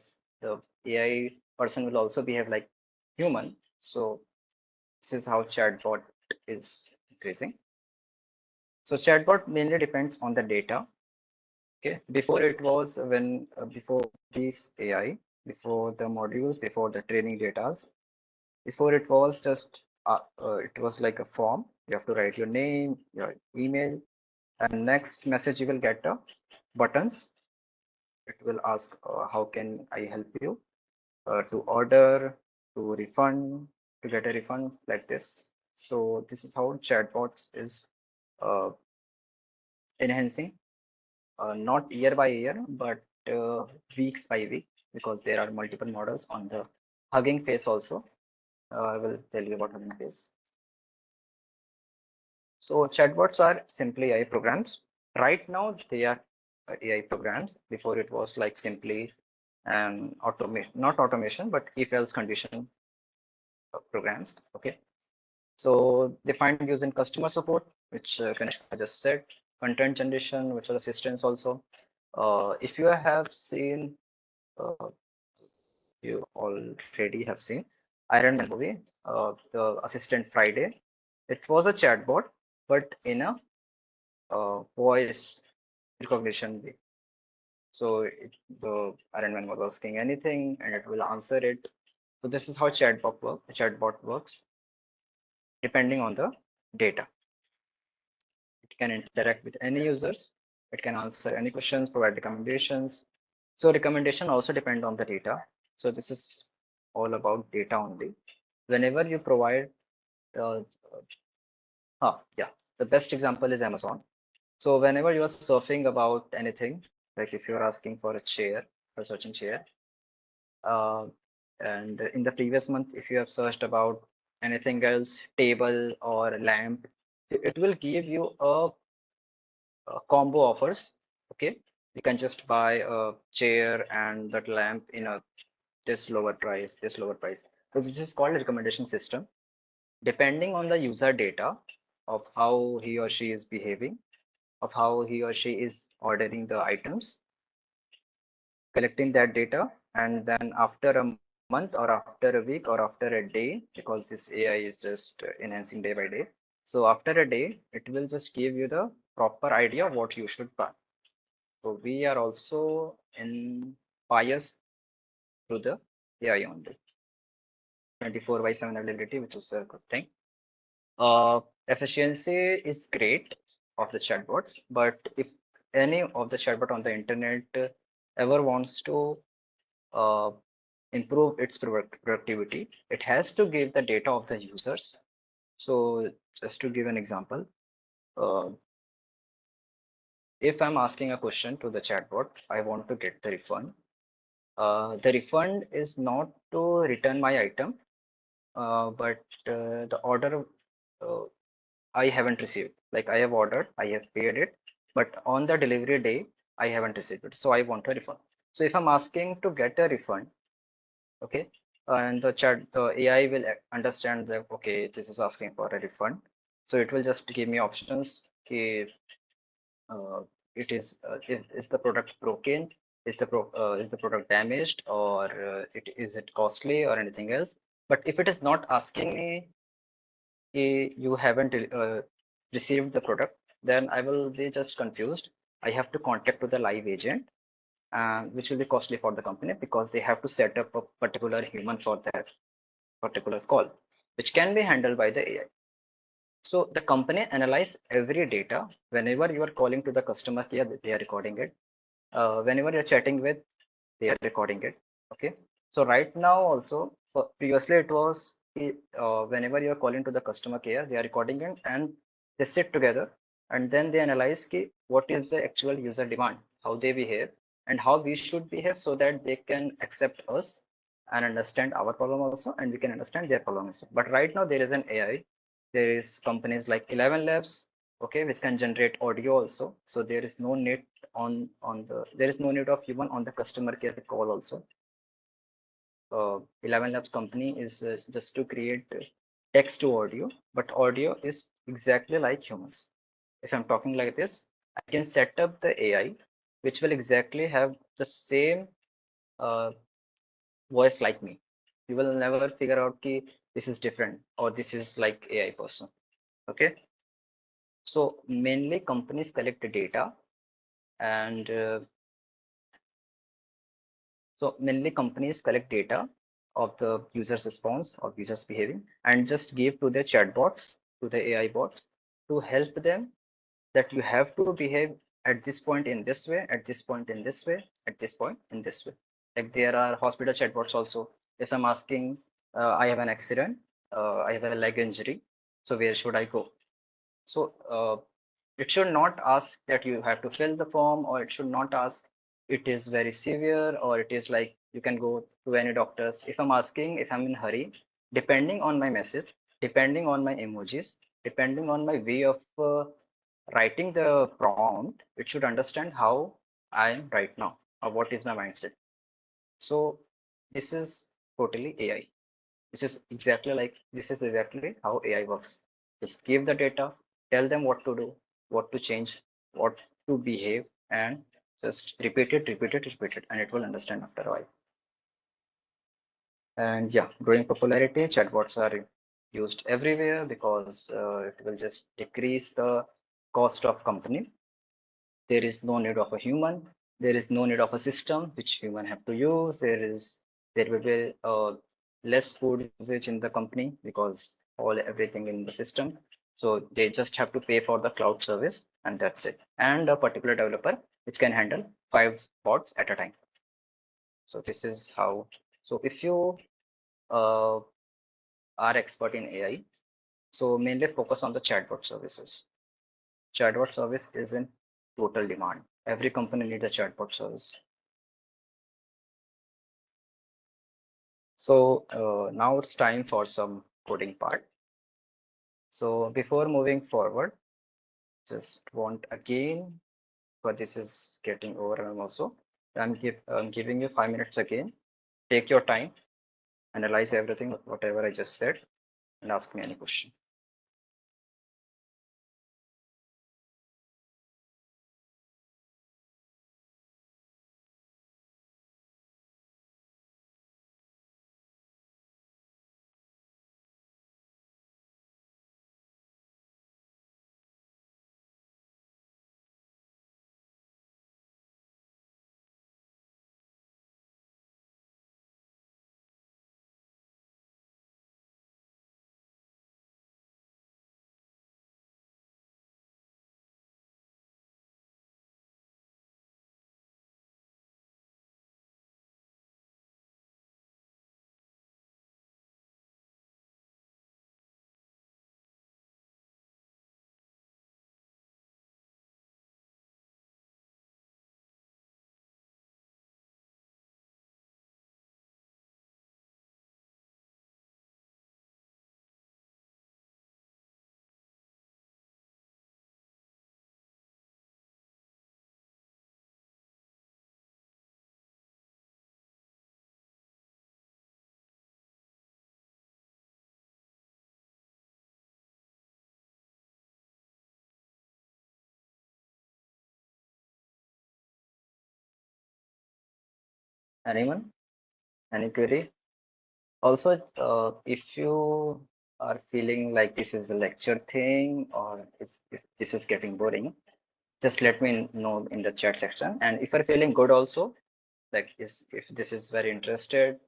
the AI person will also behave like human. So this is how chatbot is increasing. So chatbot mainly depends on the data. Okay, before it was before these AI, before the modules, before the training datas, before it was just it was like a form. You have to write your name, your email, and next message you will get buttons. It will ask how can I help you, to order, to refund, to get a refund, like this. So this is how chatbots is uh, enhancing, not year by year, but weeks by week, because there are multiple models on the Hugging Face also. I will tell you about Hugging Face. So chatbots are simply AI programs. Right now they are AI programs. Before it was like simply an automation, not automation, but if else condition programs. Okay. So they find use in customer support, which Kanishka just said, content generation, virtual assistants also. If you have seen, you already have seen, Iron Man movie, the Assistant Friday. It was a chatbot, but in a voice recognition way. So the Iron Man was asking anything, and it will answer it. So this is how chatbot works, depending on the data. It can interact with any users. It can answer any questions, provide recommendations. So recommendation also depend on the data. So this is all about data only. Whenever you provide, yeah, the best example is Amazon. So whenever you are surfing about anything, like if you're asking for a chair, a certain chair, uh, and in the previous month, if you have searched about anything else, table or lamp, it will give you a combo offers. Okay, you can just buy a chair and that lamp in a this lower price, this lower price. So this is called a recommendation system. Depending on the user data of how he or she is behaving, of how he or she is ordering the items, collecting that data, and then after a month or after a week or after a day, because this AI is just enhancing day by day. So after a day, it will just give you the proper idea of what you should buy. So we are also in biased through the AI only. 24/7 availability, which is a good thing. Efficiency is great of the chatbots, but if any of the chatbot on the internet ever wants to uh, improve its productivity, it has to give the data of the users. So just to give an example, uh, if I'm asking a question to the chatbot, I want to get the refund. The refund is not to return my item, but the order uh, I haven't received. Like I have ordered, I have paid it, but on the delivery day, I haven't received it. So I want a refund. So if I'm asking to get a refund, okay, and the AI will understand that, okay, this is asking for a refund. So it will just give me options. Okay, it is the product broken? Is the product damaged, or is it costly or anything else? But if it is not asking me you haven't received the product, then I will be just confused. I have to contact to the live agent, which will be costly for the company because they have to set up a particular human for that particular call, which can be handled by the AI. So the company analyze every data. Whenever you are calling to the customer care, they are recording it. Whenever you're chatting with, they are recording it. Okay. So right now also, previously it was whenever you're calling to the customer care, they are recording it and they sit together and then they analyze what is the actual user demand, how they behave and how we should behave so that they can accept us and understand our problem also, and we can understand their problem also. But right now there is an AI. There is companies like 11 Labs, okay, which can generate audio also. So there is no need there is no need of human on the customer care call also. 11 Labs company is just to create text to audio, but audio is exactly like humans. If I'm talking like this, I can set up the AI, which will exactly have the same voice like me. You will never figure out ki this is different or this is like AI person. Okay. So mainly companies collect the data, and so mainly companies collect data of the user's response or users behaving and just give to their chatbots, to the AI bots, to help them that you have to behave at this point in this way, at this point in this way, at this point in this way. Like there are hospital chatbots also. If I'm asking, I have an accident, I have a leg injury, so where should I go? So it should not ask that you have to fill the form, or it should not ask it is very severe, or it is like you can go to any doctors. If I'm asking, if I'm in hurry, depending on my message, depending on my emojis, depending on my way of writing the prompt, it should understand how I am right now or what is my mindset. So this is totally AI. This is exactly how AI works. Just give the data, tell them what to do, what to change, what to behave, and just repeat it, and it will understand after a while. And yeah, growing popularity, chatbots are used everywhere because it will just decrease the cost of company. There is no need of a human. There is no need of a system which human have to use. There will be less food usage in the company because everything in the system. So they just have to pay for the cloud service and that's it. And a particular developer which can handle 5 bots at a time. So this is how. So if you uh, are expert in AI, so mainly focus on the chatbot services. Chatbot service is in total demand. Every company needs a chatbot service. So now it's time for some coding part. So before moving forward, just want again, but this is getting over also. I'm giving you 5 minutes again. Take your time, analyze everything, whatever I just said, and ask me any question. Anyone? Any query? Also, if you are feeling like this is a lecture thing or if this is getting boring, just let me know in the chat section. And if you're feeling good also, like if this is very interesting,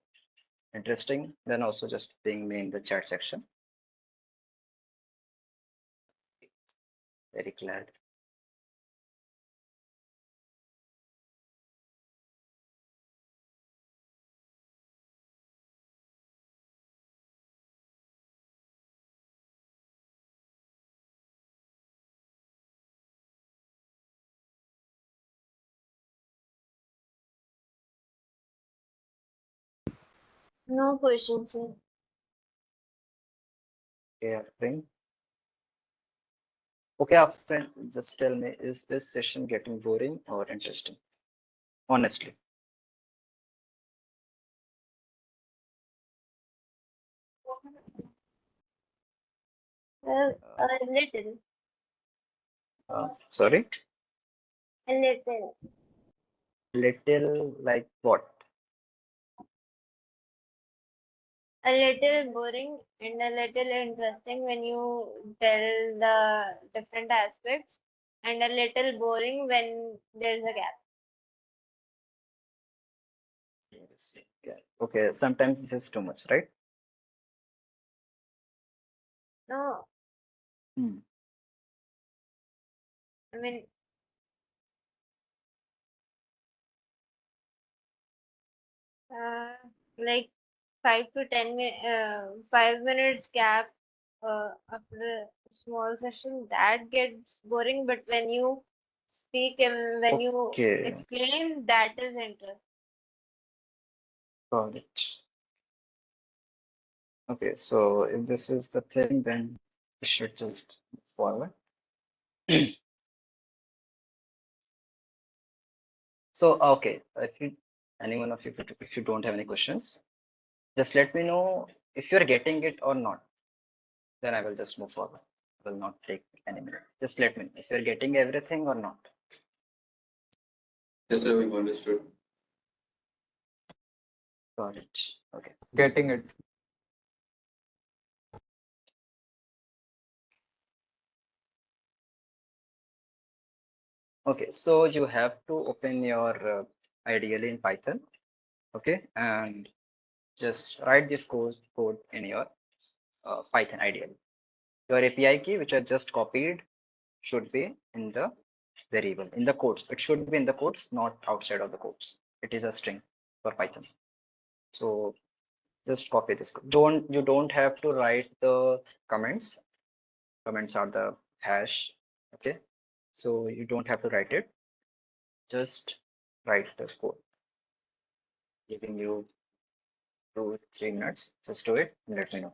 then also just ping me in the chat section. Very glad. No questions, sir. Okay, Afrin. Okay, Afrin, just tell me, is this session getting boring or interesting? Honestly. Well, a little, Sorry? a little. Little like what? A little boring and a little interesting when you tell the different aspects, and a little boring when there's a gap. Yes, yeah. Okay, sometimes this is too much, right? No, Hmm. I mean, uh, like 5 minutes gap after a small session, that gets boring. But when you speak and when you Okay, explain, that is interesting. got it. Okay, so if this is the thing, then we should just move forward. So, okay, if you, any one of you, if you don't have any questions, just let me know if you're getting it or not. Then I will just move forward. I will not take any minute. Just let me know if you're getting everything or not. Yes, sir, we've understood. Got it. Okay, getting it. Okay, so you have to open your ideally in Python. Okay, and just write this code in your Python ideally. Your API key, which I just copied, should be in the variable in the codes. It should be in the codes, not outside of the codes. It is a string for Python. So just copy this code. You don't have to write the comments. Comments are the hash. Okay, so you don't have to write it. Just write the code. Giving you 2-3 minutes. Just do it and let me know.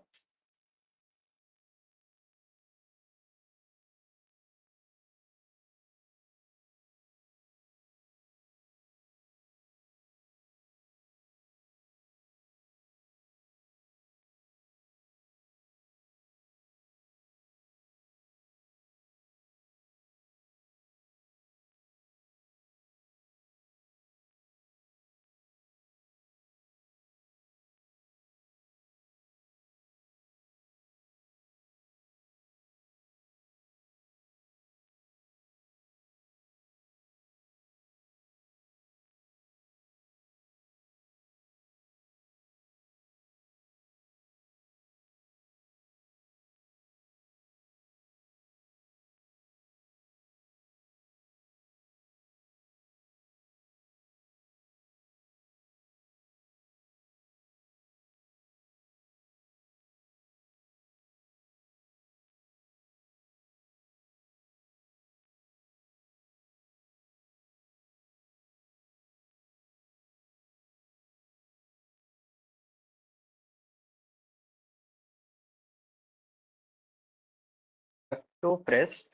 Have to press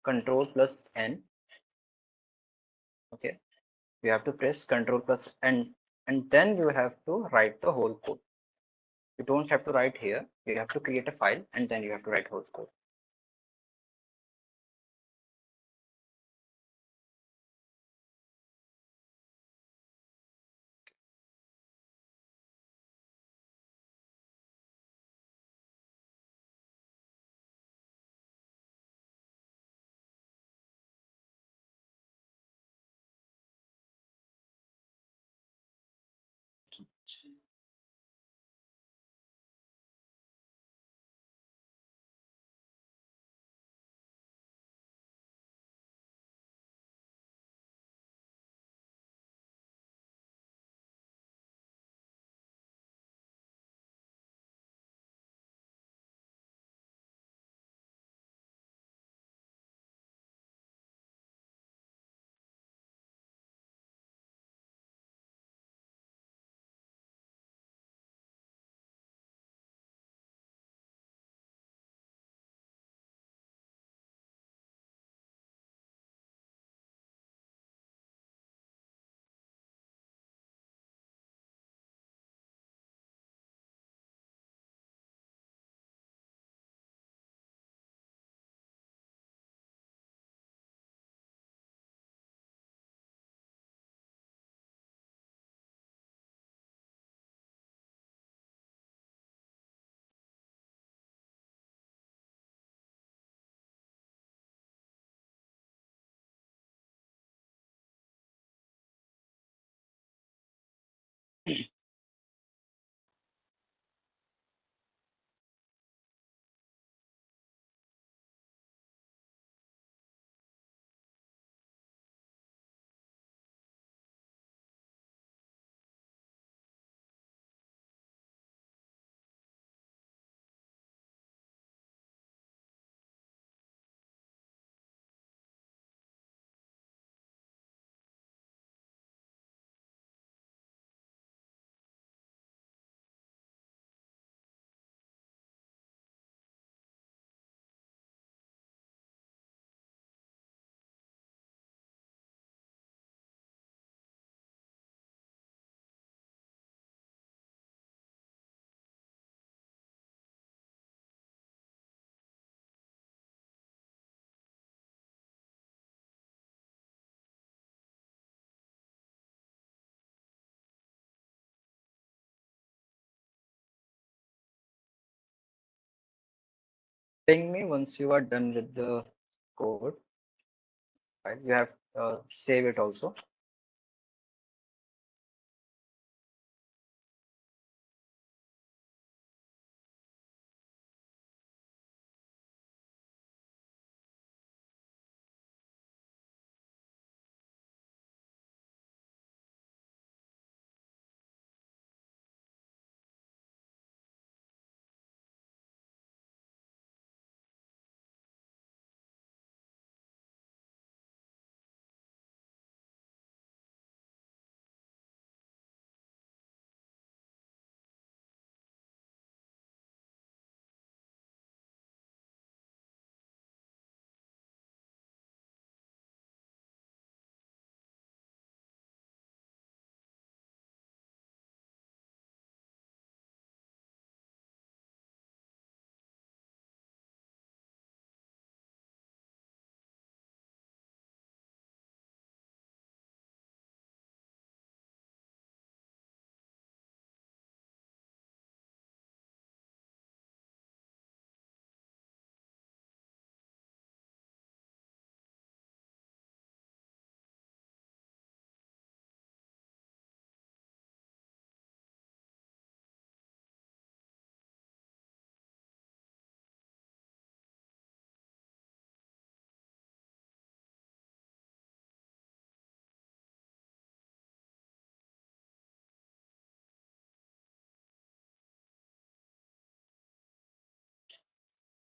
Control plus N. Okay, you have to press Control plus N, and then you have to write the whole code. You don't have to write here. You have to create a file and then you have to write whole code. Ping me once you are done with the code. Right? You have save it also.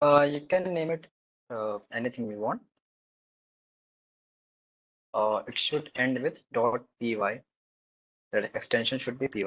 You can name it anything you want. It should end with .py. That extension should be py.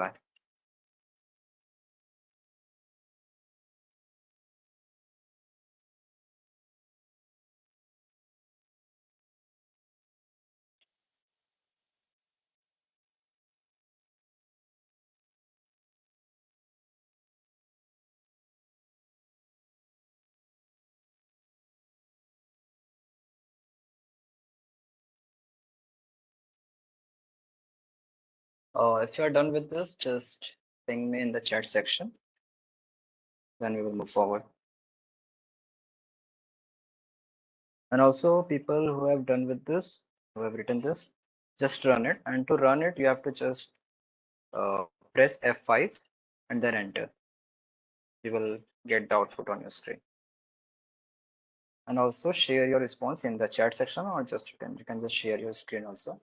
If you are done with this, just ping me in the chat section. Then we will move forward. And also people who have done with this, who have written this, just run it. And to run it, you have to just press F5 and then enter. You will get the output on your screen. And also share your response in the chat section, or just you can just share your screen also.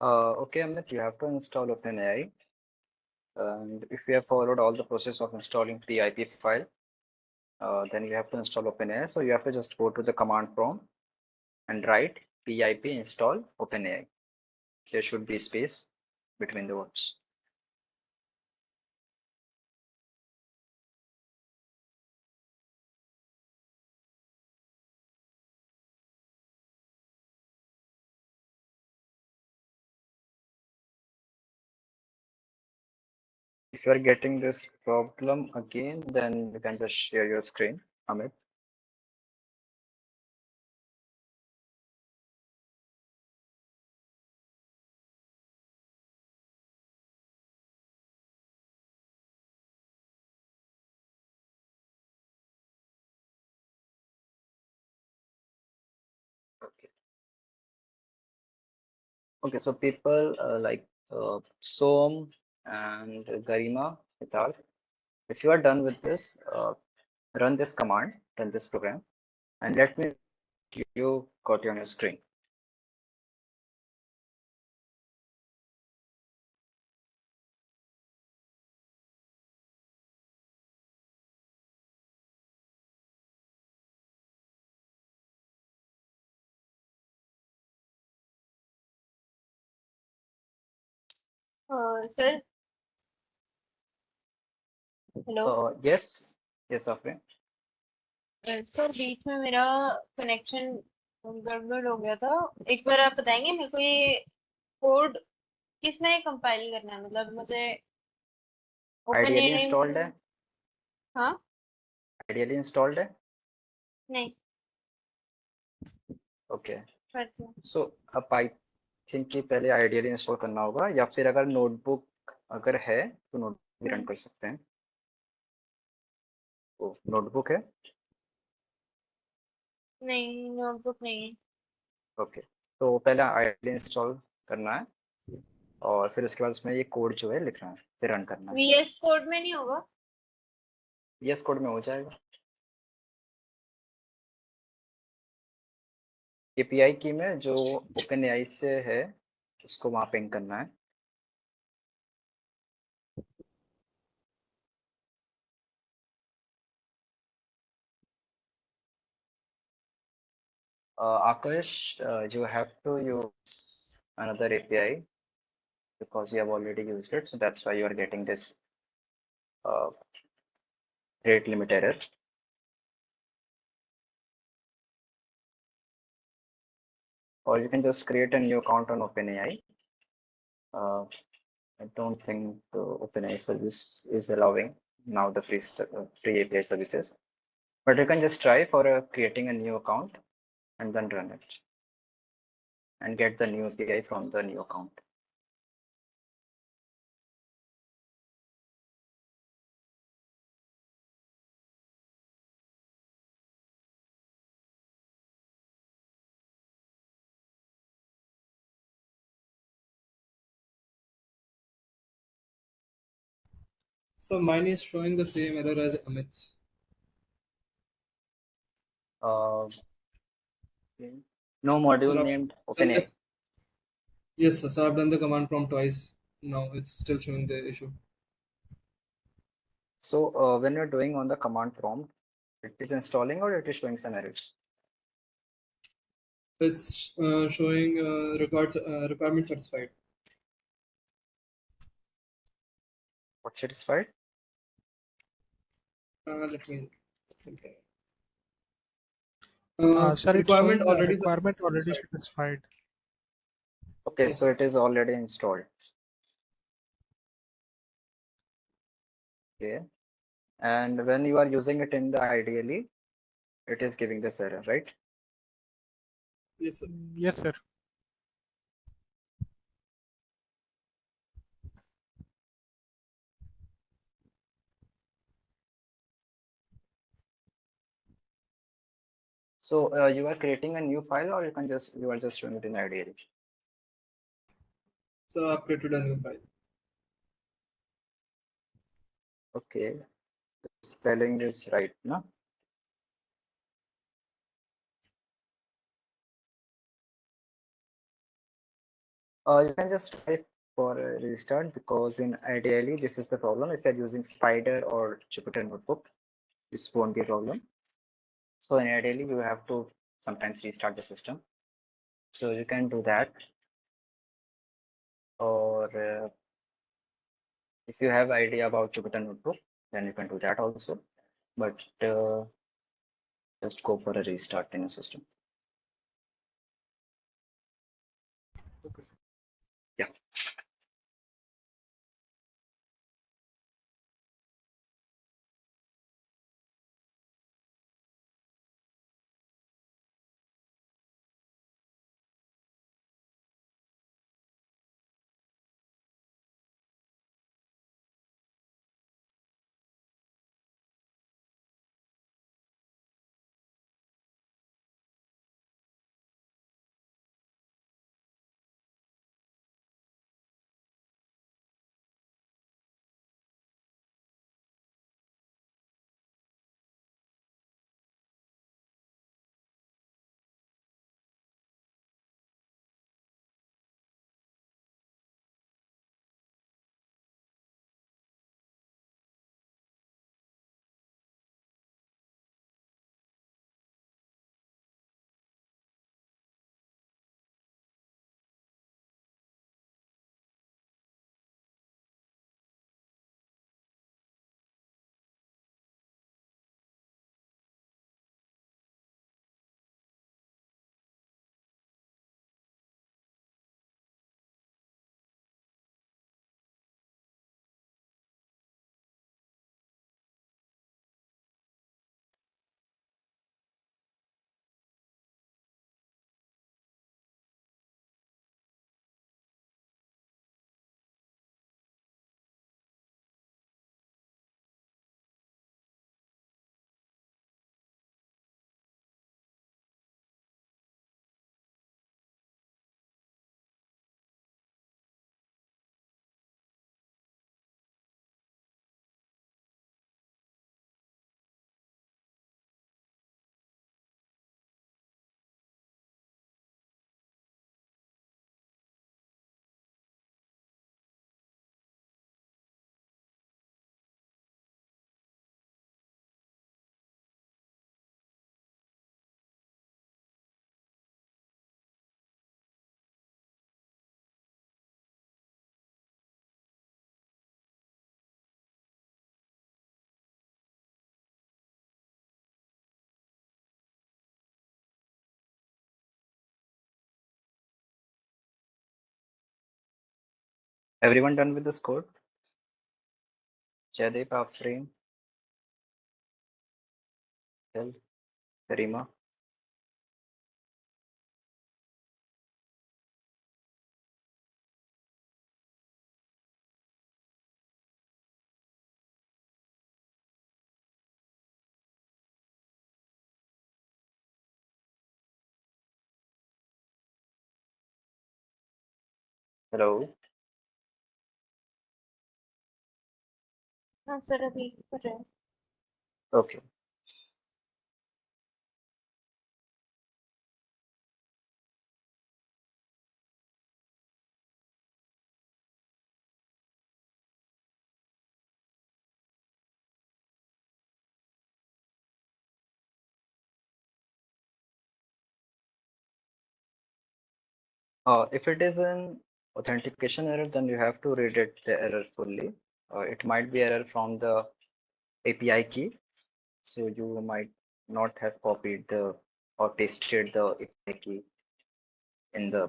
Okay, Amit, you have to install OpenAI. And if you have followed all the process of installing PIP file, then you have to install OpenAI. So you have to just go to the command prompt and write pip install OpenAI. There should be space between the words. If you are getting this problem again, then you can just share your screen, Amit. Okay. Okay, so people like Som and Garima Vital, if you are done with this, run this command, run this program, and let me know you got on your screen. Sir hello yes, yes, Afrin. Sir बीच में मेरा connection गड़बड़ हो गया था। एक बार आप बताएंगे मेरे को ये कोड किस में कंपाइल करना है, मतलब मुझे ओपन Ideally एआई installed है? में। हाँ। Ideally installed है? नहीं। Okay. करते हैं। So अब I think कि पहले ideally install करना होगा, या फिर अगर notebook अगर है तो notebook भी रन कर सकते हैं। तो notebook है? नहीं, नोटबुक नहीं है। ओके, तो पहले ideally install करना है और फिर उसके बाद उसमें ये कोड जो है लिखना है, फिर रन करना है। वीएस कोड में नहीं होगा? VS कोड में हो जाएगा। API की में जो OpenAI से है उसको वहाँ पिंग करना है। Akash, you have to use another API because you have already used it, so that's why you are getting this rate limit error. Or you can just create a new account on OpenAI. I don't think the OpenAI service is allowing now the free API services, but you can just try for creating a new account and then run it and get the new API from the new account. So mine is showing the same error as Amit's. Uh, no module Sir, named I've done OpenAI. yes, sir. So I've done the command prompt twice. Now it's still showing the issue. So when you're doing on the command prompt, it is installing or it is showing some errors. So it's showing requirement satisfied. What satisfied? Let me. Okay. Sir, it's Requirement showing already requirement already satisfied. satisfied. Okay, Yes, so sir. it is already installed. Okay, and when you are using it in the ideally, it is giving this error, right? Yes, sir. Yes, sir. So you are creating a new file, or you are just showing it in ideally. So I've created a new file. Okay, the spelling is right, no? You can just try for a restart, because in ideally this is the problem. If you're using Spider or Jupyter Notebook, this won't be a problem. So in ideally you have to sometimes restart the system. So you can do that, or if you have idea about Jupyter Notebook, then you can do that also. But just go for a restart in your system. Okay, sir. Yeah. Everyone done with this code? Jaideep, Afreen, Phil, Karima. Hello. हाँ sir अभी कर रहे हैं. Okay. If it is an authentication error, then you have to read it the error fully. It might be error from the API key. So you might not have copied the or pasted the API key in the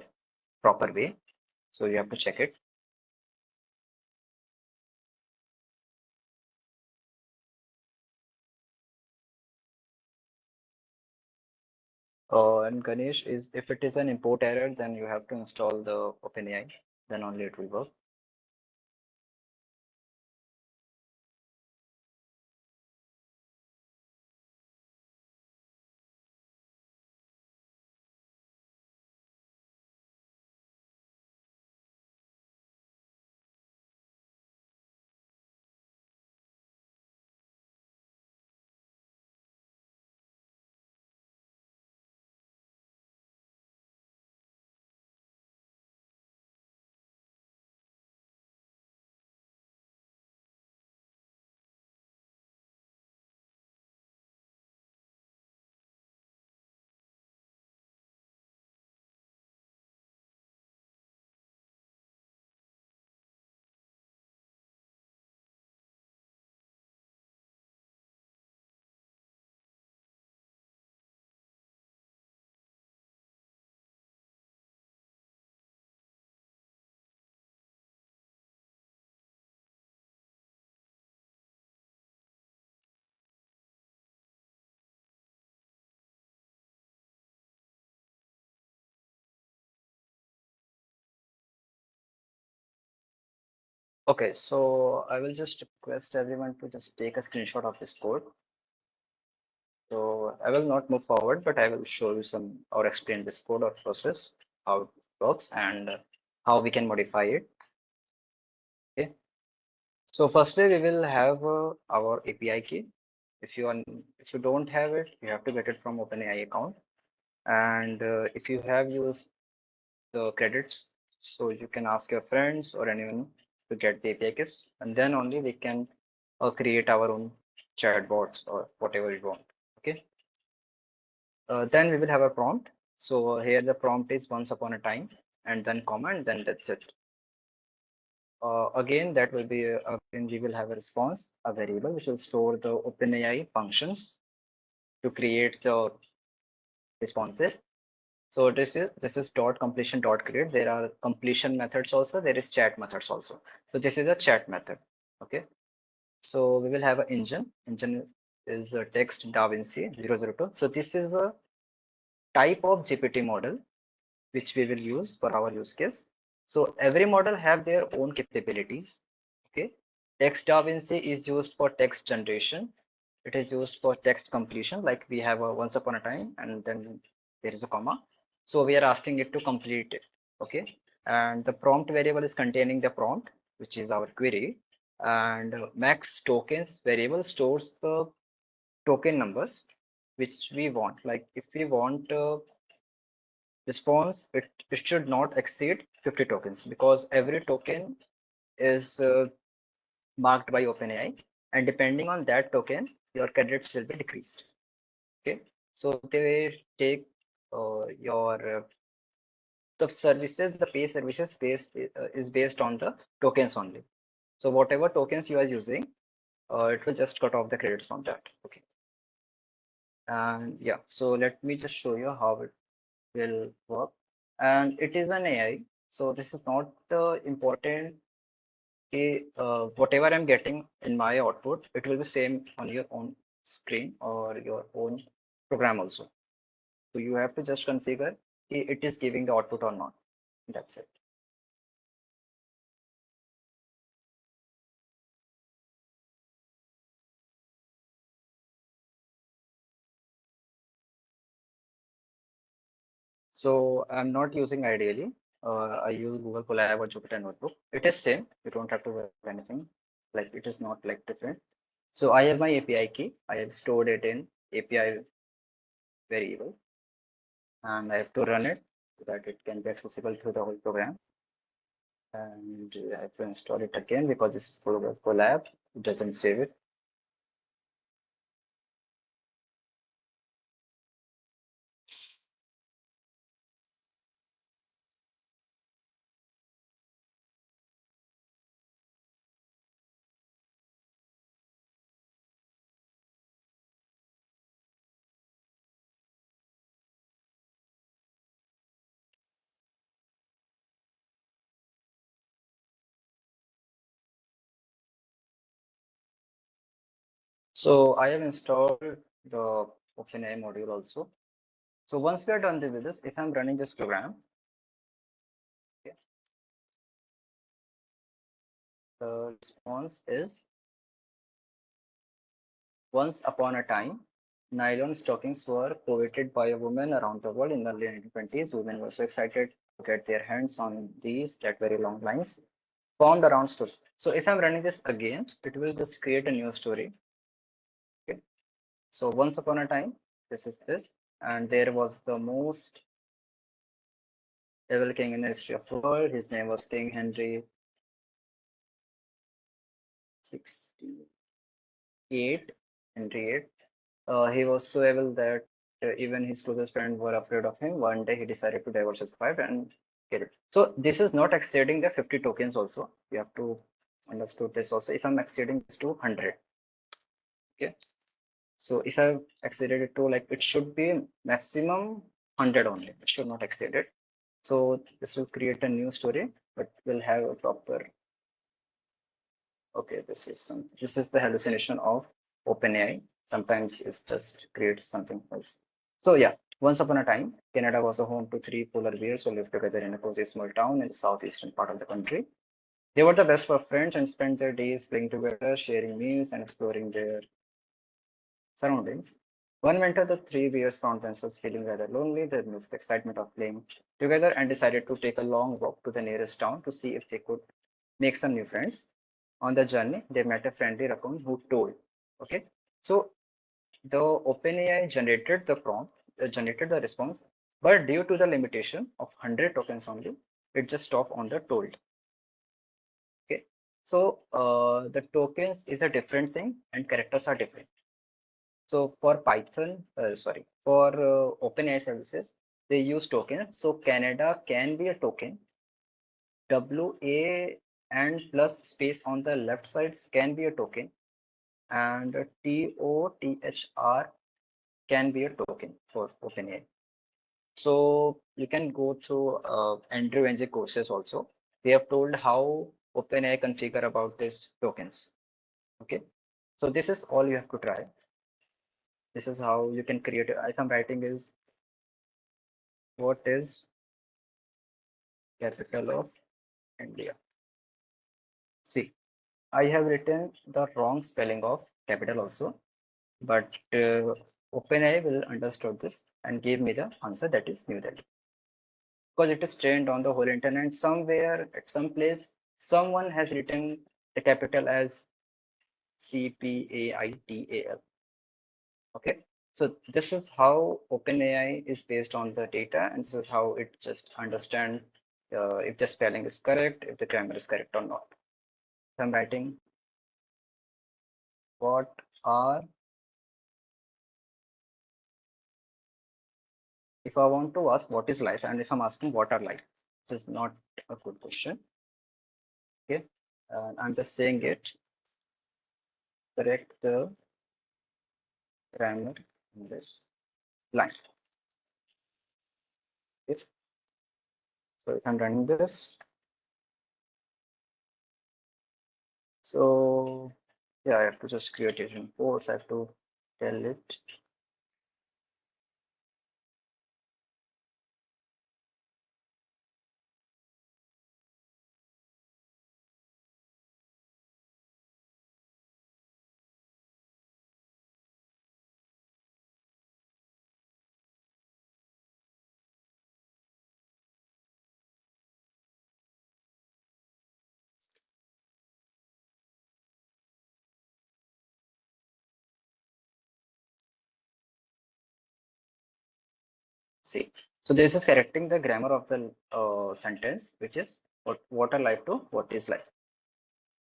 proper way. So you have to check it. And Ganesh, is if it is an import error, then you have to install the OpenAI, then only it will work. Okay, so I will just request everyone to just take a screenshot of this code. So I will not move forward, but I will show you some or explain this code or process, how it works and how we can modify it. Okay. So firstly, we will have our API key. If you don't have it, you have to get it from OpenAI account. And if you have used the credits, so you can ask your friends or anyone to get the API keys, and then only we can create our own chatbots or whatever we want. Okay. Then we will have a prompt. So here the prompt is once upon a time, and then comma, and then that's it. Again, that will be again we will have a response, a variable which will store the OpenAI functions to create the responses. So this is dot completion dot create. There are completion methods also. There is chat methods also. So this is a chat method. Okay. So we will have an engine. Engine is a text DaVinci 002. So this is a type of GPT model which we will use for our use case. So every model have their own capabilities. Okay. Text DaVinci is used for text generation. It is used for text completion, like we have a once upon a time and then there is a comma. So we are asking it to complete it. Okay. And the prompt variable is containing the prompt, which is our query. And max tokens variable stores the token numbers which we want. Like if we want response, it should not exceed 50 tokens because every token is marked by OpenAI, and depending on that token, your credits will be decreased. Okay, so they take your the services, the pay services based is based on the tokens only. So whatever tokens you are using, it will just cut off the credits from that. Okay, and yeah, so let me just show you how it will work. And it is an AI, so this is not important whatever I'm getting in my output, it will be same on your own screen or your own program also. So you have to just configure it is giving the output or not. That's it. So I'm not using ideally. I use Google Colab or Jupyter Notebook. It is same. You don't have to worry anything. Like it is not like different. So I have my API key. I have stored it in API variable, and I have to run it so that it can be accessible through the whole program. And I have to install it again because this is Google Colab. It doesn't save it. So I have installed the OpenAI module also. So once we are done with this, if I'm running this program, okay, the response is once upon a time, nylon stockings were coveted by a woman around the world in the early 1920s. Women were so excited to get their hands on these that very long lines formed around stores. So if I'm running this again, it will just create a new story. Okay. So once upon a time, this is this, and there was the most evil king in the history of the world. His name was King Henry 68. Henry 8. He was so evil that even his closest friends were afraid of him. One day he decided to divorce his wife and get it. So this is not exceeding the 50 tokens also. You have to understood this also. If I'm exceeding this to 100, okay. So if I've exceeded it to like, it should be maximum 100 only. It should not exceed it. So this will create a new story, but we'll have a proper. Okay, this is the hallucination of OpenAI. Sometimes it just creates something else. So yeah, once upon a time, Canada was a home to three polar bears who lived together in a cozy small town in the southeastern part of the country. They were the best of friends and spent their days playing together, sharing meals, and exploring their surroundings. One winter, the three bears found themselves feeling rather lonely. They missed the excitement of playing together and decided to take a long walk to the nearest town to see if they could make some new friends. On the journey, they met a friendly raccoon who told. Okay, so the OpenAI generated the prompt, generated the response, but due to the limitation of 100 tokens only, it just stopped on the told. Okay, so the tokens is a different thing and characters are different. So for Python, for OpenAI services, they use tokens. So Canada can be a token. WA and plus space on the left sides can be a token, and TOTHR can be a token for OpenAI. So you can go through Andrew NG courses also. They have told how OpenAI configure about these tokens. Okay, so this is all you have to try. This is how you can create. If I'm writing is what is capital of India? See, I have written the wrong spelling of capital also, but OpenAI will understood this and gave me the answer that is New Delhi. Because it is trained on the whole internet. Somewhere at some place, someone has written the capital as CPAITAL. Okay, so this is how OpenAI is based on the data, and this is how it just understand if the spelling is correct, if the grammar is correct or not. So I'm writing what are, if I want to ask what is life, and if I'm asking what are life, this is not a good question. Okay, I'm just saying it. Correct the grammar in this line. Okay. So if I'm running this, So yeah, I have to just create it in ports. I have to tell it. See, so this is correcting the grammar of the sentence, which is what are life to what is life.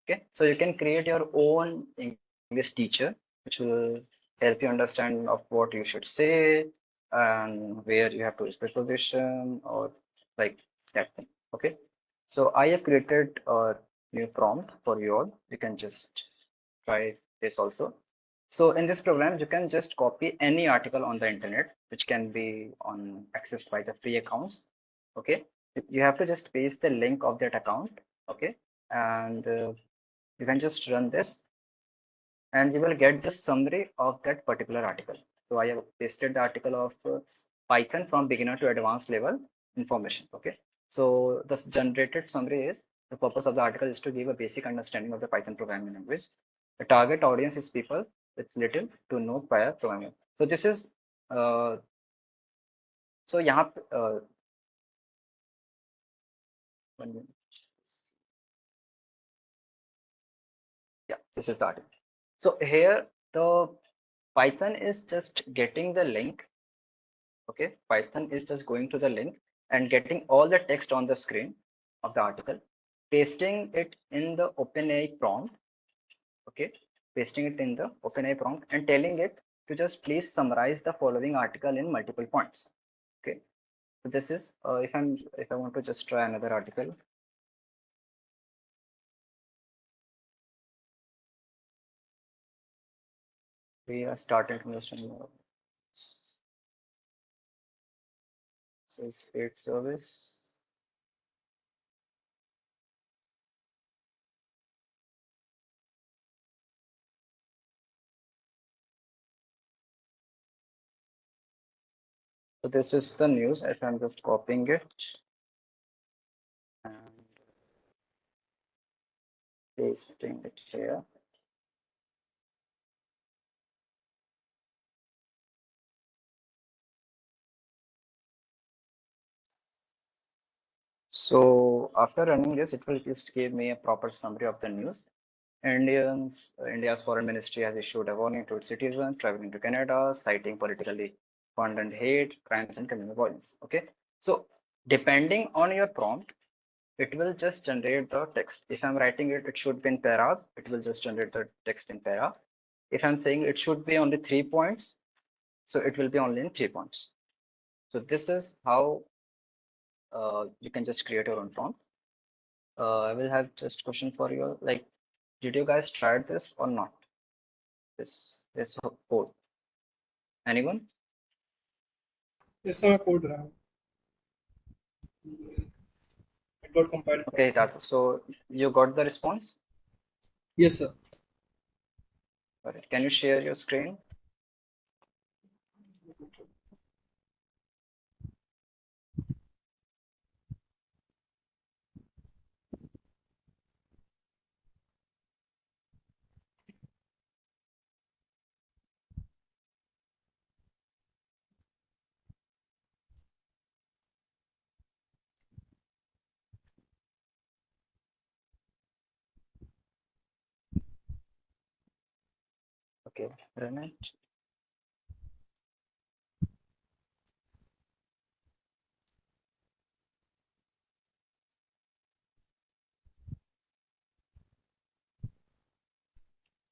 Okay, so you can create your own English teacher, which will help you understand of what you should say and where you have to use preposition or like that thing. Okay, so I have created a new prompt for you all. You can just try this also. So in this program, you can just copy any article on the internet, which can be on accessed by the free accounts. Okay, you have to just paste the link of that account. Okay, and you can just run this and you will get the summary of that particular article. So I have pasted the article of Python from beginner to advanced level information. Okay, so the generated summary is the purpose of the article is to give a basic understanding of the Python programming language. The target audience is people with little to no prior programming. So this is so यहाँ one minute. Yeah, this is the article. So here the Python is just getting the link. Okay, Python is just going to the link and getting all the text on the screen of the article, pasting it in the OpenAI prompt. Okay, pasting it in the OpenAI prompt and telling it to just please summarize the following article in multiple points. Okay, so this is if I want to just try another article. We are starting to understand more. Says paid service. So this is the news. If I'm just copying it and pasting it here. So after running this, it will just give me a proper summary of the news. India's foreign ministry has issued a warning to its citizens traveling to Canada, citing politically funded hate, crimes, and communal violence. Okay, so depending on your prompt, it will just generate the text. If I'm writing it, it should be in paras. It will just generate the text in para. If I'm saying it should be only 3 points, so it will be only in 3 points. So this is how you can just create your own prompt. I will have just question for you. Like, did you guys try this or not? This code. Anyone? Yes, sir, code रहा हूँ. It got compiled. Okay, so you got the response. Yes, sir. All right. Can you share your screen? Okay, run it.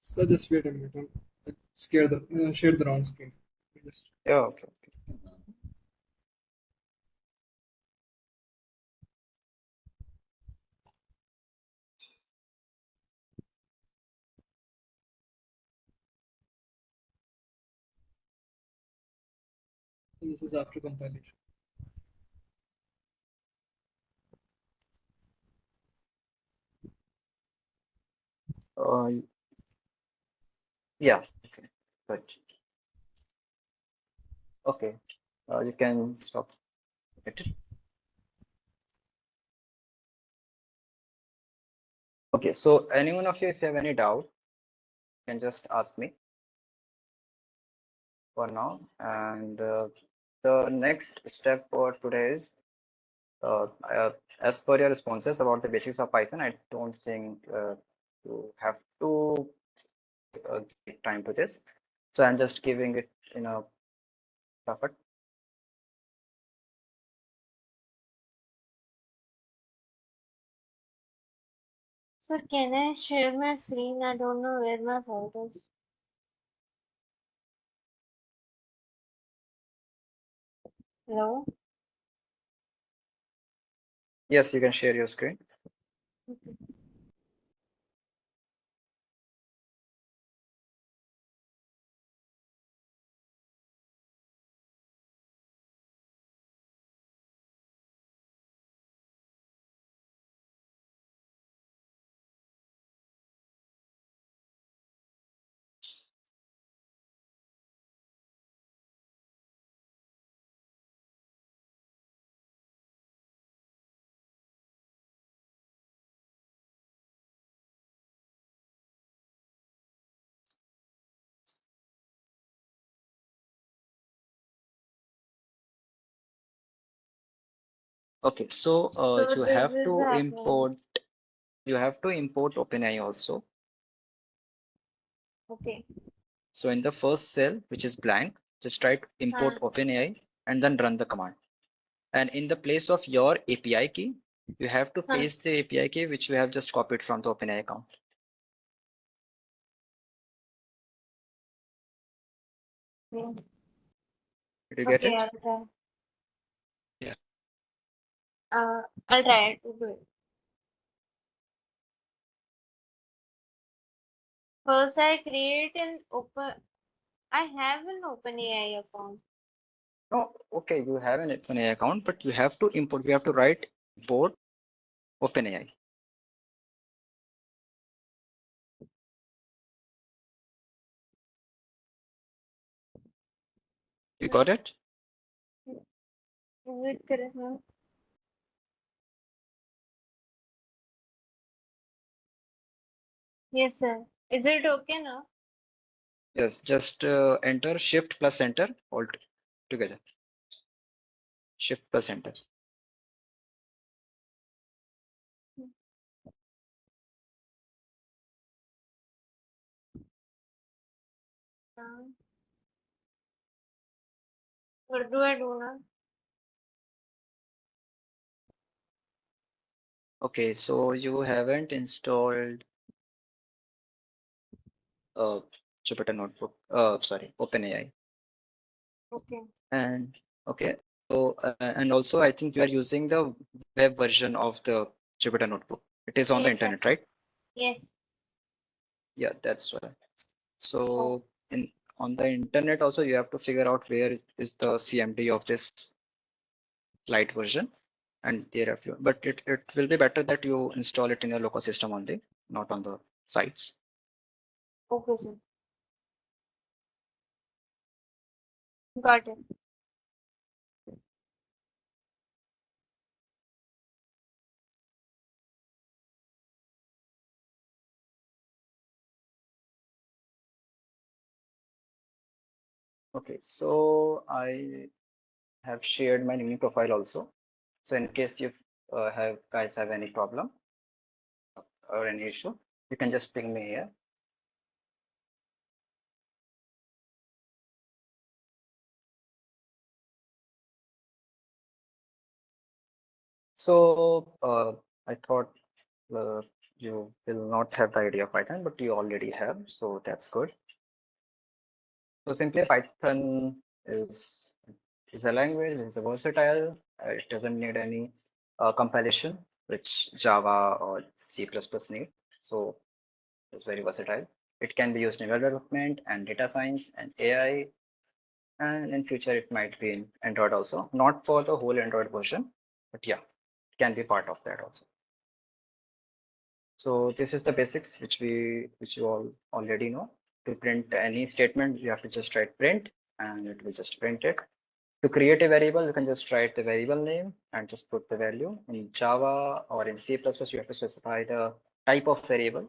So just wait a minute. I shared the wrong screen. Just Yeah, okay. this is after compilation. Yeah. Okay. Good. Okay. You can stop it. Okay. So any one of you, if you have any doubt, you can just ask me for now. And the next step for today is, uh, uh, as per your responses about the basics of Python, I don't think you have to give time to this. So I'm just giving it in a perfect. So can I share my screen? I don't know where my photos. Hello? Yes, you can share your screen. Okay, so So you this have is to happening. import OpenAI also. Okay. So in the first cell, which is blank, just write import OpenAI and then run the command. And in the place of your API key, you have to paste the API key which you have just copied from the OpenAI account. Okay. Did you get Okay, it? I'll try. Yeah. I'll try to do it. First, I create an open. I have an OpenAI account. No, okay, you have an OpenAI account, but you have to import, we have to write import OpenAI. You got it? Is it correct now? Yes, sir. Is it okay now? Yes, just enter shift plus enter all together. Shift plus enter. What do I do now? Okay, so you haven't installed Jupyter Notebook. Sorry, OpenAI. Okay. And okay, so and also I think you are using the web version of the Jupyter Notebook. It is on the Yes, sir. internet, right? Yes. Yeah, that's why. Oh, So in on the internet also you have to figure out where is the CMD of this light version, and there are few. But it will be better that you install it in your local system only, not on the sites. okay, sir. Got it. Okay, so I have shared my new profile also. So in case you have guys have any problem or any issue, you can just ping me here. So I thought you will not have the idea of Python, but you already have, so that's good. So simply Python is a language, it's a versatile. It doesn't need any compilation, which Java or C++ need. So it's very versatile. It can be used in web development and data science and AI, and in future it might be in Android also. Not for the whole Android version, but yeah, it can be part of that also. So this is the basics which you all already know. To print any statement, you have to just write print and it will just print it. To create a variable, you can just write the variable name and just put the value. In Java or in C++, you have to specify the type of variable.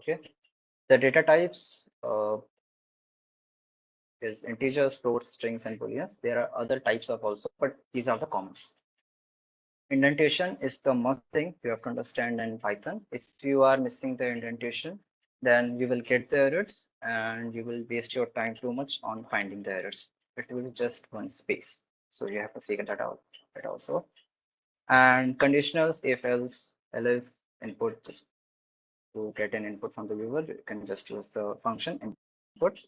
Okay. The data types is integers, floats, strings, and booleans. There are other types of also, but these are the commons. Indentation is the must thing you have to understand in Python. If you are missing the indentation, then you will get the errors and you will waste your time too much on finding the errors. It will be just one space. So you have to figure that out also. And conditionals, if else, elif, input, just to get an input from the viewer, you can just use the function input.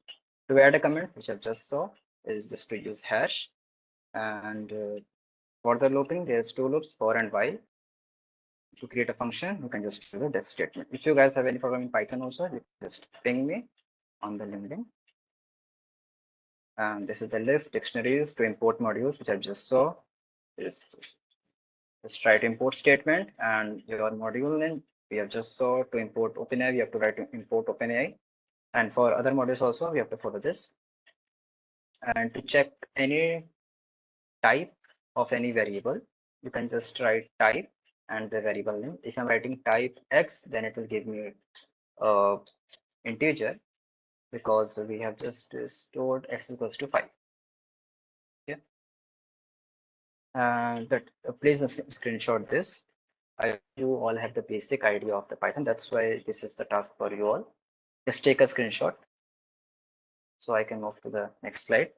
To add a comment, which I've just saw, is just to use hash. And for the looping, there's two loops, for and while. To create a function, you can just use a def statement. If you guys have any problem in Python also, you can just ping me on the LinkedIn. And this is the list, dictionaries to import modules, which I just saw. Just write import statement and your module name. We have just saw to import OpenAI, we have to write to import OpenAI. And for other modules also, we have to follow this. And to check any type of any variable, you can just write type and the variable name. If I'm writing type X, then it will give me integer because we have just stored X equals to 5. Okay. And that please screenshot this. You all have the basic idea of the Python. That's why this is the task for you all. Just take a screenshot so I can move to the next slide.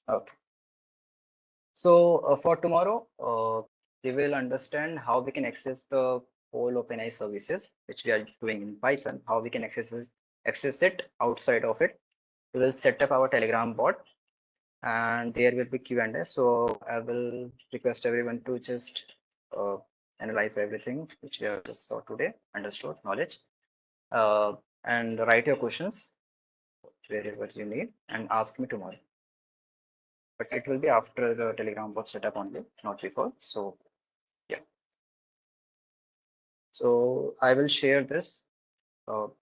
Okay. So for tomorrow, we will understand how we can access the whole OpenAI services, which we are doing in Python, how we can access it outside of it. We will set up our Telegram bot and there will be Q&A. So I will request everyone to just analyze everything which we have just saw today, understood, knowledge, and write your questions wherever you need and ask me tomorrow. But it will be after the Telegram bot setup only, not before. So yeah. So I will share this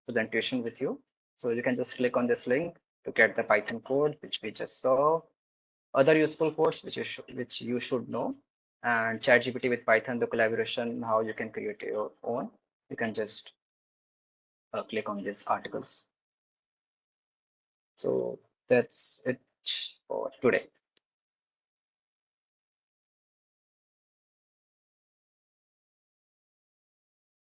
presentation with you. So you can just click on this link to get the Python code, which we just saw, other useful codes which you should know, and ChatGPT with Python, the collaboration, how you can create your own. You can just click on these articles. So that's it for today.